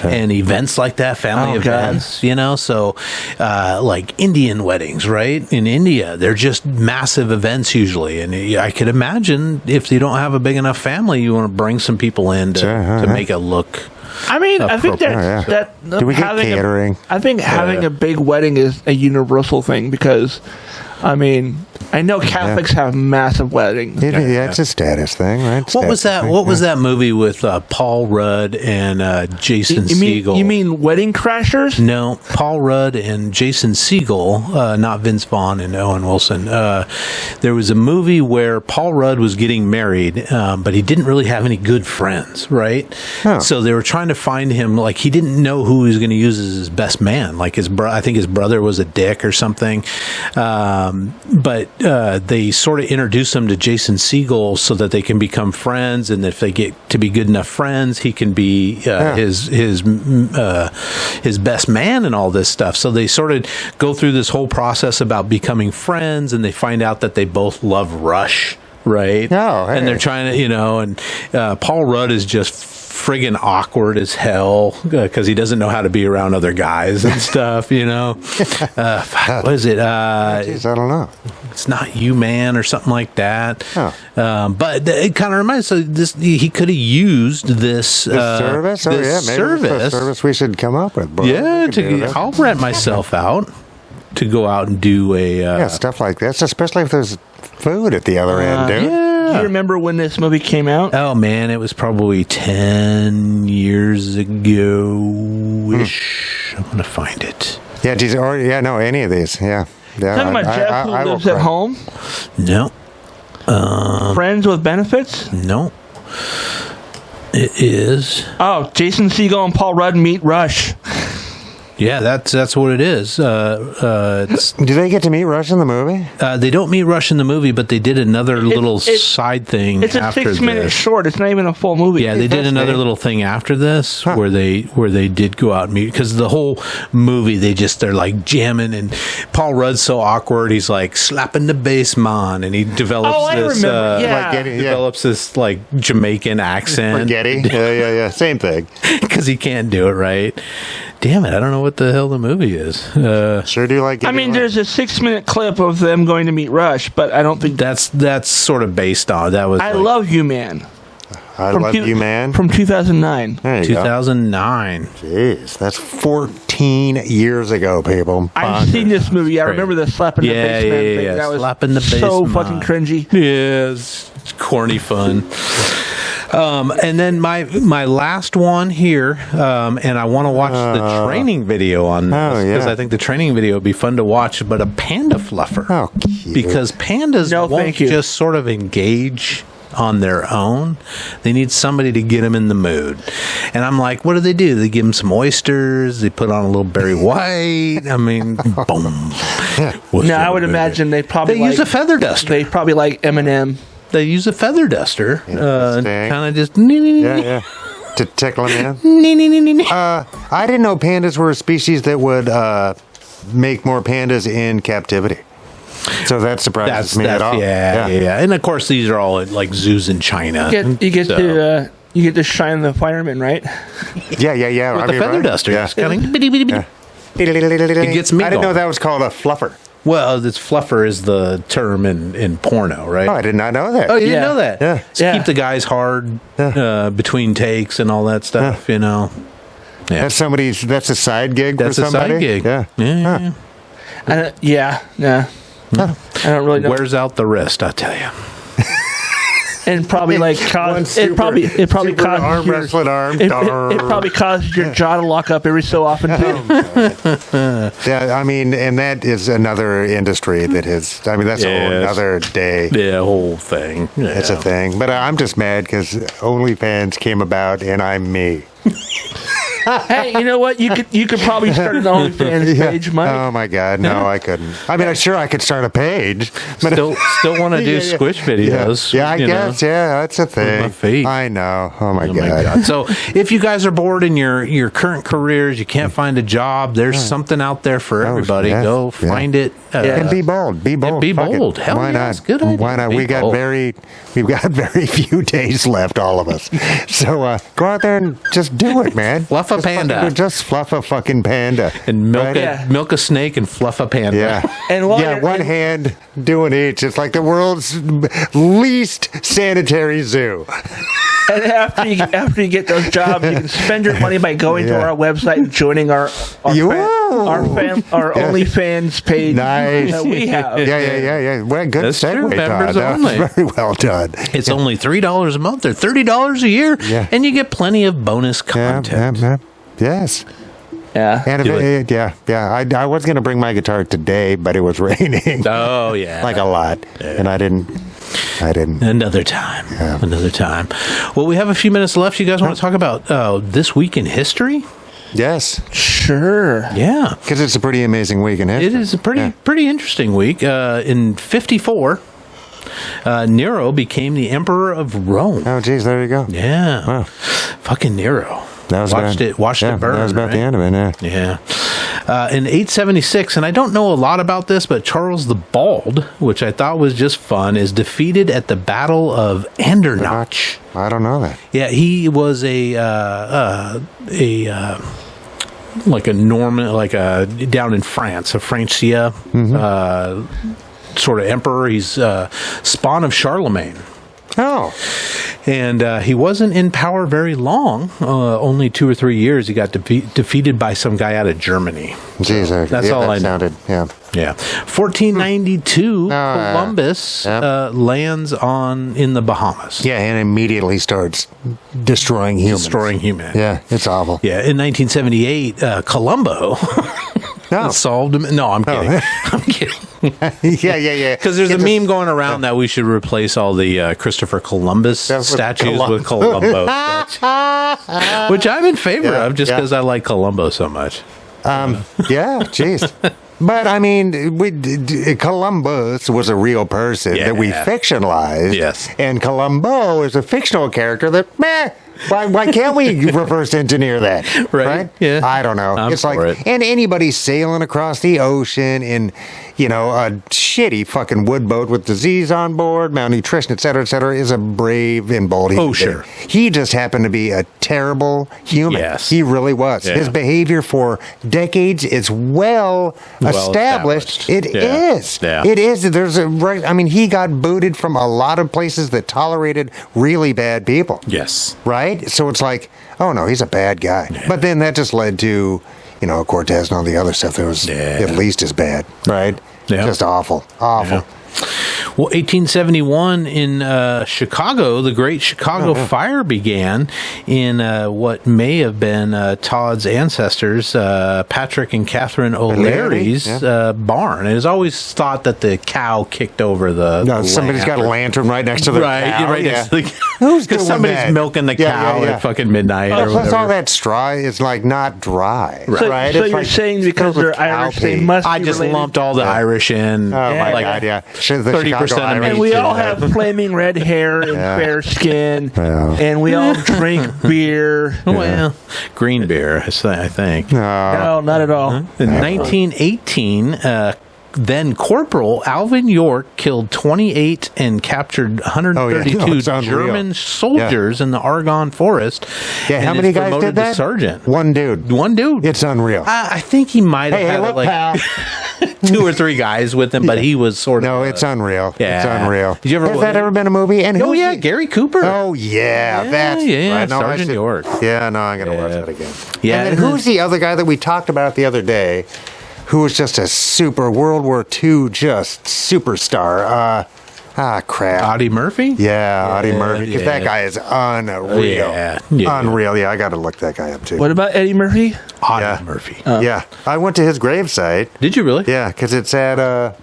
and events like that, family events. So like Indian weddings, right? In India, they're just massive events usually, and I could imagine if you don't have a big enough family, you want to bring some people in to make it look. I mean, I think that do we get catering? I think having a big wedding is a universal thing because, I mean, I know Catholics have massive weddings. It's a status thing, right? What was that? What was that movie with Paul Rudd and Jason Segel? You mean Wedding Crashers? No, Paul Rudd and Jason Segel, not Vince Vaughn and Owen Wilson. There was a movie where Paul Rudd was getting married, but he didn't really have any good friends, right? Oh. So they were trying to find him. Like he didn't know who he was going to use as his best man. Like I think his brother was a dick or something. But they sort of introduce him to Jason Segel so that they can become friends, and if they get to be good enough friends, he can be his best man and all this stuff. So they sort of go through this whole process about becoming friends, and they find out that they both love Rush. Right? Oh, hey. And they're trying to, and Paul Rudd is just friggin' awkward as hell because he doesn't know how to be around other guys and stuff, What is it? Jeez, I don't know. It's Not You, Man, or something like that. Oh. But it kind of reminds me, he could have used this service. Maybe service. It's a service we should come up with. Bro. Yeah, I'll rent myself out to go out and do stuff like this, especially if there's food at the other end, dude. Yeah. Do you remember when this movie came out? Oh man, it was probably 10 years ago-ish. I'm gonna find it. Yeah, any of these. Yeah. Talking about Jeff who lives at home? No. Friends with Benefits? No. It is. Oh, Jason Segel and Paul Rudd meet Rush. Yeah, that's what it is. Do they get to meet Rush in the movie? They don't meet Rush in the movie, but they did another little side thing. It's a after 6-minute short. It's not even a full movie. Yeah, they did another little thing after this where they did go out and meet, because the whole movie they're like jamming, and Paul Rudd's so awkward. He's like slapping the bass, man, and he develops develops this like Jamaican accent. Spaghetti. Yeah. Same thing. Because he can't do it right. Damn it, I don't know what the hell the movie is. Sure do like it. I mean, there's a 6-minute clip of them going to meet Rush, but I don't think... That's sort of based on... That was Love You, Man. I Love You, Man? From 2009. There you 2009. Go. Jeez, that's 14 years ago, people. I've seen this movie. I remember the slapping the bass man thing. Yeah. That was slapping the bass so man. fucking cringy. Yeah, it's corny fun. And then my last one here, and I want to watch the training video on this because I think the training video would be fun to watch, but a panda fluffer. Oh, cute. Because pandas won't just sort of engage on their own. They need somebody to get them in the mood. And I'm like, what do? They give them some oysters. They put on a little Barry White. I mean, boom. No, I would imagine they use a feather duster. They probably like Eminem. They use a feather duster, kind of just to tickle them in. I didn't know pandas were a species that would make more pandas in captivity. So that surprises me at all. Yeah. And of course, these are all at like zoos in China. You get to shine the fireman, right? Yeah. With the feather duster. Yeah. It gets me. I didn't know that was called a fluffer. Well, it's fluffer is the term in porno, right? Oh, I did not know that. Oh, you didn't know that? Yeah. To keep the guys hard between takes and all that stuff, you know. Yeah. That's a side gig That's for somebody? a side gig. Yeah. Yeah. I don't really know. Wears out the wrist, I tell you. And probably like it probably super causes arm wrestling arm. It probably causes your jaw to lock up every so often too. Yeah, I mean, and that is another industry that has. I mean, that's a whole another day. Yeah, whole thing. Yeah. It's a thing. But I'm just mad because OnlyFans came about, and I'm me. Hey, you know what? You could probably start an OnlyFans page, Mike. Oh my God, no, I couldn't. I mean, I could start a page, but Still want to do squish videos. Yeah, I guess. Yeah, that's a thing. my feet. I know. Oh my God. So if you guys are bored in your current careers, you can't find a job, there's something out there for everybody. yeah, Go find it. And be bold. Be bold. And be Fuck it. bold. Hell Why yeah, not? it's a good idea. Why not? Be We've got bold. very few days left, all of us. So go out there and just do it, man. Fluff a panda. Just fluff a fucking panda. And milk Right? milk a snake and fluff a panda. Yeah. And while yeah, you're- one hand doing each. It's like the world's least sanitary zoo. And after you get those jobs, you can spend your money by going to our website and joining our OnlyFans page Nice. that we have. Yeah. Well, good That's true. segue, Members Todd. That was only. very well done. It's only $3 a month or $30 a year, and you get plenty of bonus content. Yes. Yeah. And I was going to bring my guitar today, but it was raining. Oh yeah, Like a lot, and I didn't. Another time. Another time. Well, we have a few minutes left. You guys want to talk about this week in history? Yes, Sure. Yeah, because it's a pretty amazing week in history. it is a pretty interesting week. In 54, Nero became the emperor of Rome. Oh, geez, there you go. Yeah, Wow. Fucking Nero. That was Watched it burn. That was about the right? end of it. Yeah. Yeah. In 876, and I don't know a lot about this, but Charles the Bald, which I thought was just fun, is defeated at the Battle of Andernach. I don't know that. Yeah, he was like a Norman, down in France, a Francia sort of emperor. He's spawn of Charlemagne. Oh, And he wasn't in power very long, only 2 or 3 years. He got defeated by some guy out of Germany. geez, That's all I know. sounded. Yeah. Yeah. 1492, Columbus lands in the Bahamas. Yeah, and immediately starts destroying humans. Destroying humanity. Yeah, it's awful. Yeah, in 1978, Colombo No. solved him. No, I'm kidding. I'm kidding. yeah. Because there's a meme going around that we should replace all the Christopher Columbus with statues Colum- with Columbo statues, which I'm in favor of just because I like Columbo so much. Yeah, jeez. But I mean, Columbus was a real person that we fictionalized. Yes. And Columbo is a fictional character that, meh. Why can't we reverse engineer that? Right. Yeah. I don't know. I'm It's like, for it. and anybody sailing across the ocean in, a shitty fucking wood boat with disease on board, malnutrition, et cetera, is a brave and bold human sure. being. He just happened to be a terrible human. Yes. He really was. Yeah. His behavior for decades is well established. It is. Yeah. It is. There's a right. I mean, he got booted from a lot of places that tolerated really bad people. Yes. Right? So it's like, oh no, he's a bad guy. Yeah. But then that just led to, Cortez and all the other stuff that was at least as bad. Right? Yeah. Just awful. Awful. Yeah. Well, 1871 in Chicago, the Great Chicago Fire began in what may have been Todd's ancestors, Patrick and Catherine O'Leary's barn. It is always thought that the cow kicked over the Somebody's got a lantern right next to the cow. right next to the Who's doing somebody's that? milking the cow at fucking midnight or Plus whatever. all that straw is like not dry. So, Right? so It's you're like saying because filled with they're Irish, cow they pee. must I be just related? lumped all the Irish in. Oh my like God! Yeah, Should the 30% Chicago of Irish me. And we did all that. have flaming red hair and fair skin, Yeah. and we all drink beer. Well, green beer, I think. No, not at all. In 1918, then Corporal Alvin York killed 28 and captured 132 No, it's unreal. German soldiers in the Argonne Forest. Yeah, and how is many guys promoted did that? to sergeant. One dude. One dude. It's unreal. I think he might have Hey, had look, it like. pal. 2 or 3 guys with him, but he was sort of. No, it's unreal. Yeah. It's unreal. Did you ever? Has that ever been a movie? And Oh yeah, Gary Cooper. Oh yeah, that's right. No, Sergeant York. Yeah, no, I'm gonna watch that again. Yeah. And then who's the other guy that we talked about the other day, who was just a super World War II just superstar? Crap. Audie Murphy? Yeah, Audie Murphy. Because that guy is unreal. Yeah. Unreal. Yeah, I got to look that guy up too. What about Eddie Murphy? Audie Murphy. Yeah, I went to his gravesite. Did you really? Yeah, because it's at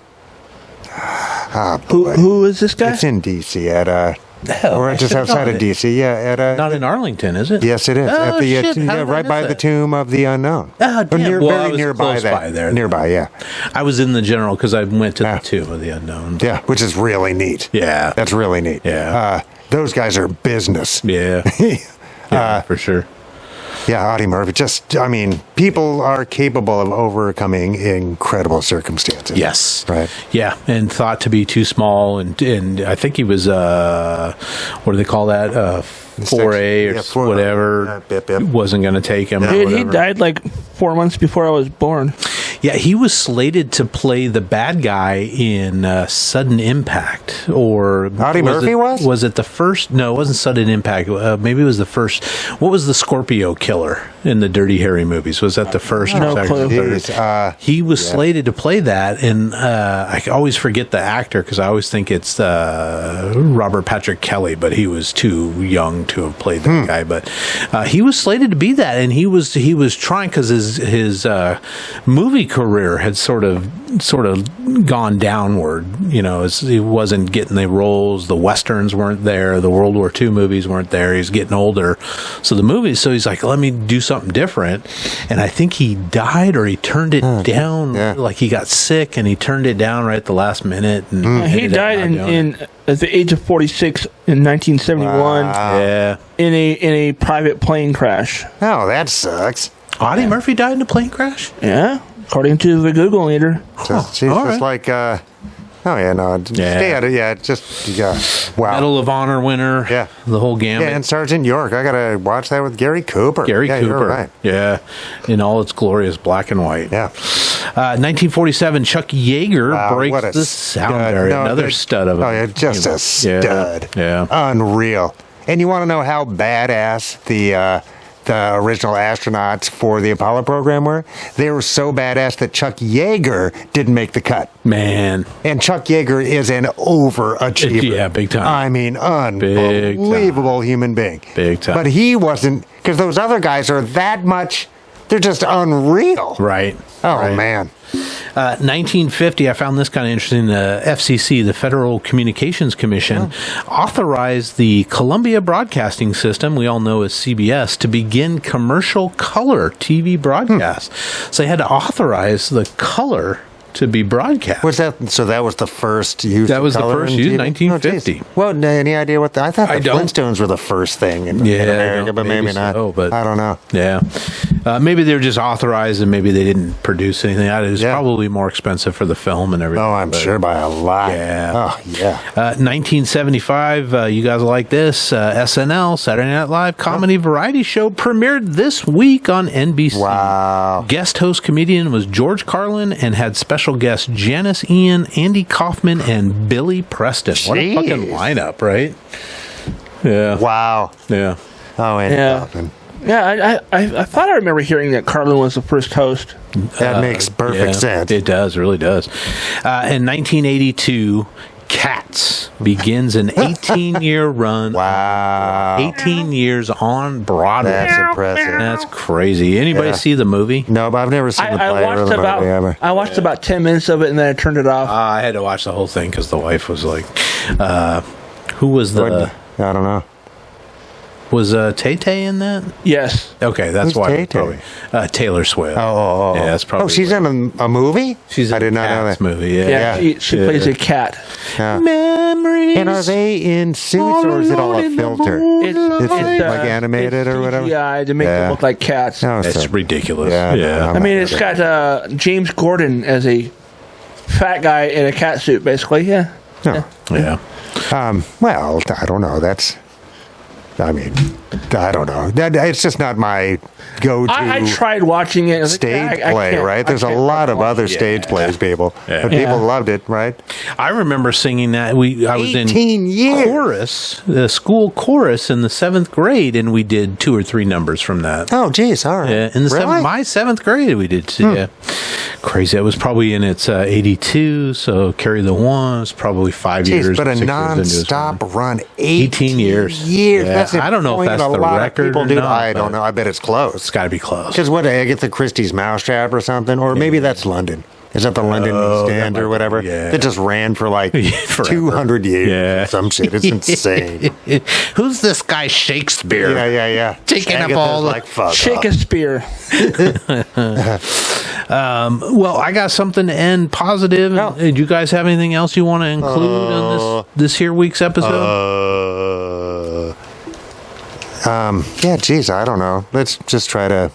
Who is this guy? it's in D.C. at Hell, or I just should've outside known of it. D.C. Yeah, at Not in Arlington, is it? Yes, it is. Oh, at the shit. How did I right miss by the that? tomb of the unknown. Oh, Or damn. Well, I very was nearby close that. by there. Nearby, yeah. I was in the general because I went to Yeah. the Tomb of the Unknown. Yeah, which is really neat. Yeah. That's really neat. Yeah. Those guys are business. Yeah. Yeah, for sure. Yeah, Audie Murphy. Just, I mean, people are capable of overcoming incredible circumstances. Yes. Right. Yeah, and thought to be too small, and I think he was what do they call that? 4A or 4A. whatever. Yep. Wasn't going to take him. or He whatever. died like 4 months before I was born. Yeah, he was slated to play the bad guy in Sudden Impact, or Audie Murphy was? Was it the first? No, it wasn't Sudden Impact. Maybe it was the first. What was the Scorpio killer in the Dirty Harry movies? Was that the first? No or second clue. or third? Jeez, He was slated to play that, and I always forget the actor because I always think it's Robert Patrick Kelly, but he was too young to have played that guy. But he was slated to be that, and he was trying because his movie career had sort of gone downward. You know, he wasn't getting the roles. The westerns weren't there. The World War II movies weren't there. He's getting older, so the movies. So he's like, let me do something different. And I think he died or he turned it down. Yeah. Like he got sick and he turned it down right at the last minute. And He ended up died not doing it. at the age of 46 in 1971 Yeah. in a private plane crash. Oh, that sucks. Audie Murphy died in a plane crash. Yeah, according to the Google leader. She's all just right. like, oh, yeah, no, stay out of wow. Medal of Honor winner. Yeah. The whole gamut. Yeah, and Sergeant York. I got to watch that with Gary Cooper. Gary Yeah, Cooper. you're right. Yeah. In all its glorious black and white. Yeah. 1947, Chuck Yeager Wow, what breaks a the sound stud. barrier. No, Another that- stud of Oh, yeah, just a stud. Yeah. Unreal. And you want to know how badass the original astronauts for the Apollo program were? They were so badass that Chuck Yeager didn't make the cut. Man. And Chuck Yeager is an overachiever. Yeah, big time. I mean, unbelievable human being. Big time. But he wasn't, because those other guys are that much, they're just unreal. Right. Oh, Right. man. 1950, I found this kind of interesting. The FCC, the Federal Communications Commission, authorized the Columbia Broadcasting System, we all know as CBS, to begin commercial color TV broadcasts. So they had to authorize the color to be broadcast. Was that so? That was the first use. That was of the color first in use, TV? 1950. Oh, geez. Well, any idea what? I thought the I don't. Flintstones were the first thing in Yeah, I America, don't- but maybe not. so, but I don't know. Yeah. Maybe they were just authorized and maybe they didn't produce anything. It was Yeah. probably more expensive for the film and everything. Oh, I'm but- sure by a lot. Yeah. Oh, yeah. 1975, you guys will like this. SNL, Saturday Night Live comedy variety show, premiered this week on NBC. Wow. Guest host comedian was George Carlin and had special guests Janice Ian, Andy Kaufman, and Billy Preston. What a Jeez. fucking lineup, right? Yeah. Wow. Yeah. Oh, and Yeah. Yeah, I thought I remember hearing that Carlin was the first host. that makes perfect Yeah, sense. It does, really does. In 1982, Cats begins an 18-year run. Wow. 18 years on Broadway. That's impressive. That's crazy. Anybody Yeah. see the movie? No, but I've never seen the I play or watched the movie ever. about 10 minutes of it and then I turned it off. I had to watch the whole thing because the wife was like, who was the... I don't know. Was Tay-Tay in that? Yes. Okay, that's Who's why. Tay-Tay? Probably. Taylor Swift. Oh. Yeah, that's probably... Oh, she's in a movie? She's in I did not know Cats that. movie, yeah. Yeah, she Yeah. plays a cat. Yeah. Memories. And are they in suits or is it all a filter? It's like animated or whatever? Yeah, to make Yeah. them look like cats. No, It's so- ridiculous. Yeah, Yeah. no, I mean, it's got James Gordon as a fat guy in a cat suit, basically. Yeah. No. Yeah. Well, I don't know. I mean, I don't know. It's just not my go-to. I tried watching it. Stage play, right? There's a lot of other stage plays, people. But people loved it, right? I remember singing that. I was in 18 years. chorus, the school chorus in the 7th grade, and we did 2 or 3 numbers from that. Oh, geez, all right. Yeah, in my 7th grade, we did. Yeah, crazy. It was probably in its 82, so carry the one. It's probably 5 years. But a non-stop run, 18 years. Yeah. That's I don't know if that's the record or not. I don't know. I bet it's close. It's got to be close. Because what, Agatha Christie's Mousetrap or something? Or maybe that's London. Is that the London Stand or whatever? Yeah. It just ran for like 200 years. Yeah. Some shit. It's insane. Who's this guy Shakespeare? Yeah. Taking up Agatha's all the... like, fuck Shakespeare. Well, I got something to end positive. No. Do you guys have anything else you want to include on this here week's episode? Yeah, geez, I don't know. Let's just try to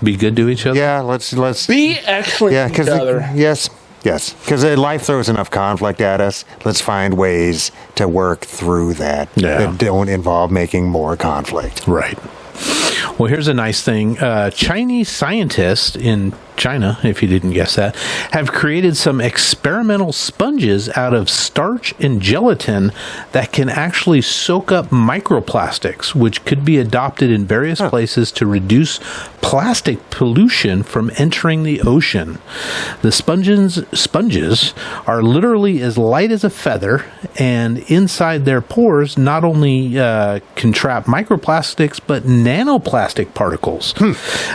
be good to each other. Yeah, let's be excellent to each other. Yes, because life throws enough conflict at us. Let's find ways to work through that that don't involve making more conflict. Right. Well, here's a nice thing. Chinese scientists in China, if you didn't guess that, have created some experimental sponges out of starch and gelatin that can actually soak up microplastics, which could be adopted in various places to reduce plastic pollution from entering the ocean. The sponges are literally as light as a feather, and inside their pores not only can trap microplastics, but nanoplastic particles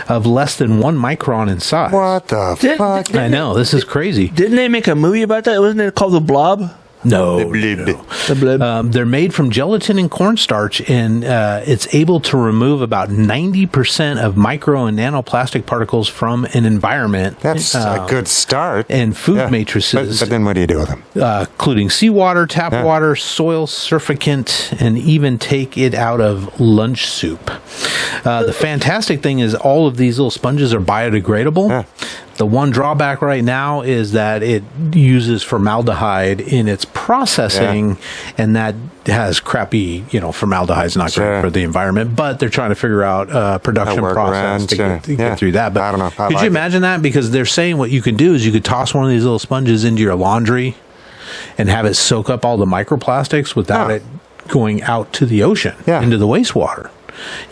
of less than 1 micron in size. What the fuck? I know, this is crazy. Didn't they make a movie about that? Wasn't it called The Blob? No. The Blob. They're made from gelatin and cornstarch, and it's able to remove about 90% of micro and nanoplastic particles from an environment. That's a good start. And food matrices. But then what do you do with them? Including seawater, tap water, soil surfactant, and even take it out of lunch soup. The fantastic thing is all of these little sponges are biodegradable. Yeah. The one drawback right now is that it uses formaldehyde in its processing, and that has crappy, formaldehyde's not great for the environment, but they're trying to figure out production process to get through that. But I don't know. Could you imagine that? Because they're saying what you can do is you could toss one of these little sponges into your laundry and have it soak up all the microplastics without it going out to the ocean, into the wastewater.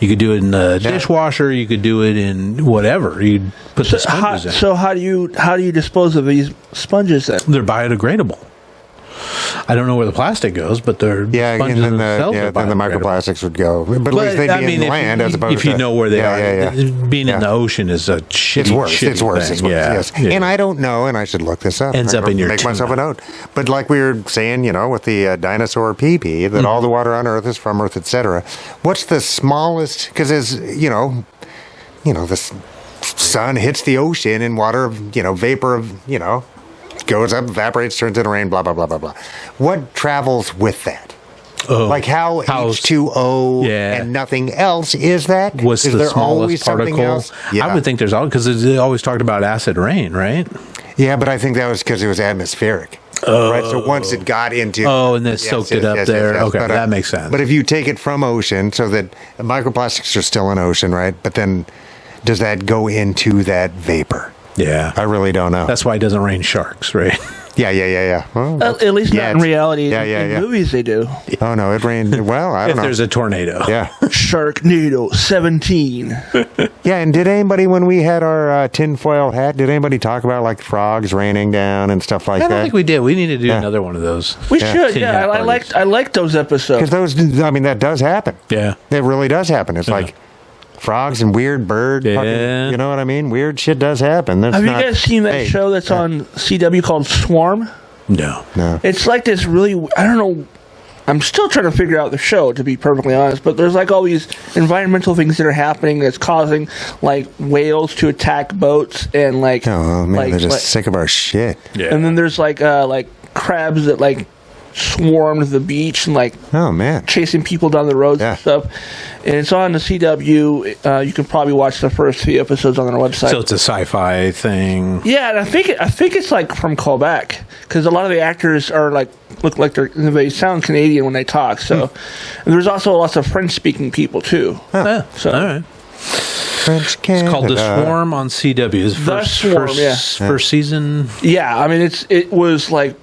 You could do it in the dishwasher. You could do it in whatever. You put the sponges in. So how do you dispose of these sponges then? They're biodegradable. I don't know where the plastic goes, but they're sponges and themselves. Then the microplastics would go. But at least they'd be in land as opposed to... If you know where they are. Being in the ocean is a shitty It's worse. thing. Yes. And I don't know, and I should look this up. Ends up in your Make myself a note. But like we were saying, with the dinosaur pee-pee, that all the water on Earth is from Earth, etc. What's the smallest... Because as, the sun hits the ocean and water, vapor of, goes up, evaporates, turns into rain, blah, blah, blah, blah, blah. What travels with that? Like how H2O and nothing else is that? Is the there smallest particle? Yeah. I would think there's always, because they always talked about acid rain, right? Yeah, but I think that was because it was atmospheric. Right, so once it got into... and then soaked it up there. Okay, but, that makes sense. But if you take it from ocean, so that microplastics are still in ocean, right? But then does that go into that vapor? Yeah. I really don't know. That's why it doesn't rain sharks, right? Yeah. Well, at least not in reality. In movies they do. Oh, no, it rained. Well, I don't know. If there's a tornado. Yeah. Sharknado 17. Yeah, and did anybody, when we had our tinfoil hat, did anybody talk about like frogs raining down and stuff like that? I don't think we did. We need to do another one of those. We should, I liked those episodes. Because that does happen. Yeah. It really does happen. It's like... frogs and weird bird fucking, you know what I mean? Weird shit does happen. Have you guys seen that show that's on CW called Swarm? No. It's like this really, I don't know, I'm still trying to figure out the show, to be perfectly honest, but there's like all these environmental things that are happening that's causing like whales to attack boats and they're just sick of our shit. Yeah. And then there's like crabs that like swarmed the beach and like Oh man. chasing people down the roads Yeah. and stuff. And it's on the CW. You can probably watch the first 3 episodes on their website. So it's a sci-fi thing. Yeah, and I think it's like from Quebec because a lot of the actors are like look like they sound Canadian when they talk. So and there's also lots of French-speaking people too. Yeah. So All right. French It's called The Canada. Swarm on CW. It's The Swarm, yeah. First season. yeah, I mean it was like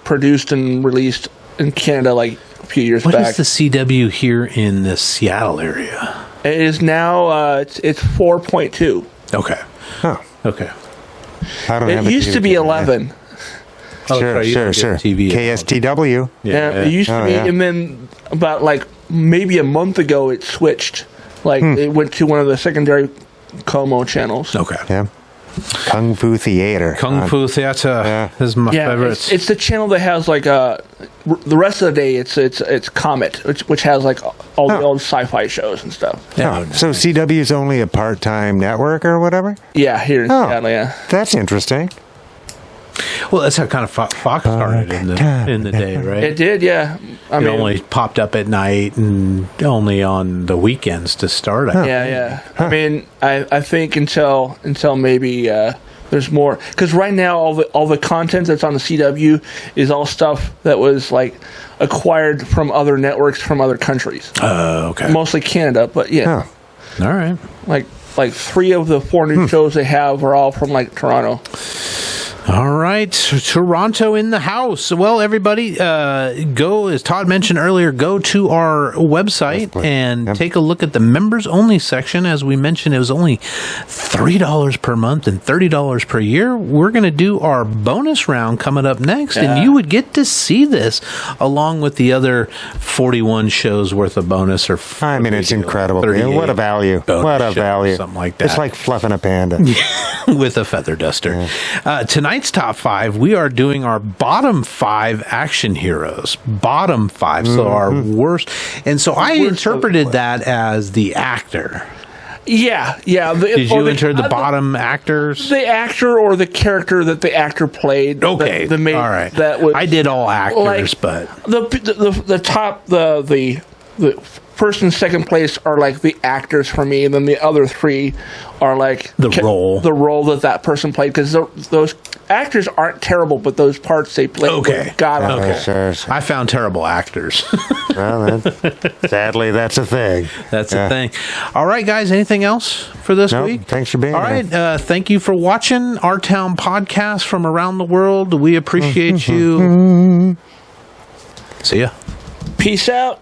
produced and released in Canada like a few years What back. is the CW here in the Seattle area? It is now it's 4.2. Okay. Oh, Okay. I don't have It a used TV to be channel. 11. Oh, Sure, sorry, you sure, don't sure. get TV. KSTW. Yeah, it used to Oh, be, yeah. and then about like maybe a month ago it switched. Like it went to one of the secondary Como channels. Okay. Yeah. Kung Fu Theater. Kung Fu Theater Yeah. is my Yeah, favorite. it's the channel that has like the rest of the day it's Comet, which has like all the Oh. old sci-fi shows and stuff. Oh, so CW is only a part-time network or whatever? Yeah, here in Oh. Seattle. Yeah, That's interesting. Well, that's how kind of Fox started in the day, right? it did. Yeah, I It mean, only popped up at night and only on the weekends to start. I think. yeah. I mean, I think until maybe there's more because right now all the content that's on the CW is all stuff that was like acquired from other networks from other countries, Okay. mostly Canada. But yeah, Oh. All right. like 3 of the 4 new shows they have are all from like Toronto. All right, Toronto in the house. Well, everybody, go, as Todd mentioned earlier, go to our website and take a look at the members only section. As we mentioned, it was only $3 per month and $30 per year. We're going to do our bonus round coming up next, and you would get to see this along with the other 41 shows worth of bonus. Or I mean, it's incredible. 38 What a value. bonus What a shows, value. something like that. It's like fluffing a panda. with a feather duster. Tonight's top 5, we are doing our bottom 5 action heroes. Bottom 5, so our worst. And so I interpreted that as the actor. Yeah. Did you enter the bottom actors? The actor or the character that the actor played. Okay, the main, all right. That was I did all actors, like, but the top the first and second place are like the actors for me, and then the other 3 are like The role that person played, because those actors aren't terrible, but those parts they played. Okay. God, Okay. Sure. I found terrible actors. Well, sadly, that's a thing. That's the thing. All right, guys, anything else for this Nope, week? thanks for being All here. right, thank you for watching Our Town Podcast from around the world. We appreciate you. See ya. peace out.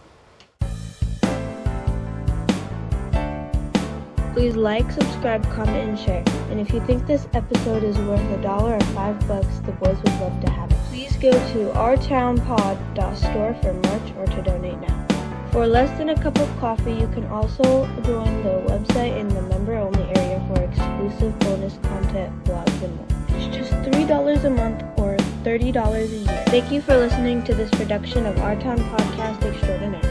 Please like, subscribe, comment, and share. And if you think this episode is worth $1 or $5, the boys would love to have it. Please go to ourtownpod.store for merch or to donate now. For less than a cup of coffee, you can also join the website in the member-only area for exclusive bonus content, blogs, and more. It's just $3 a month or $30 a year. Thank you for listening to this production of Our Town Podcast Extraordinaire.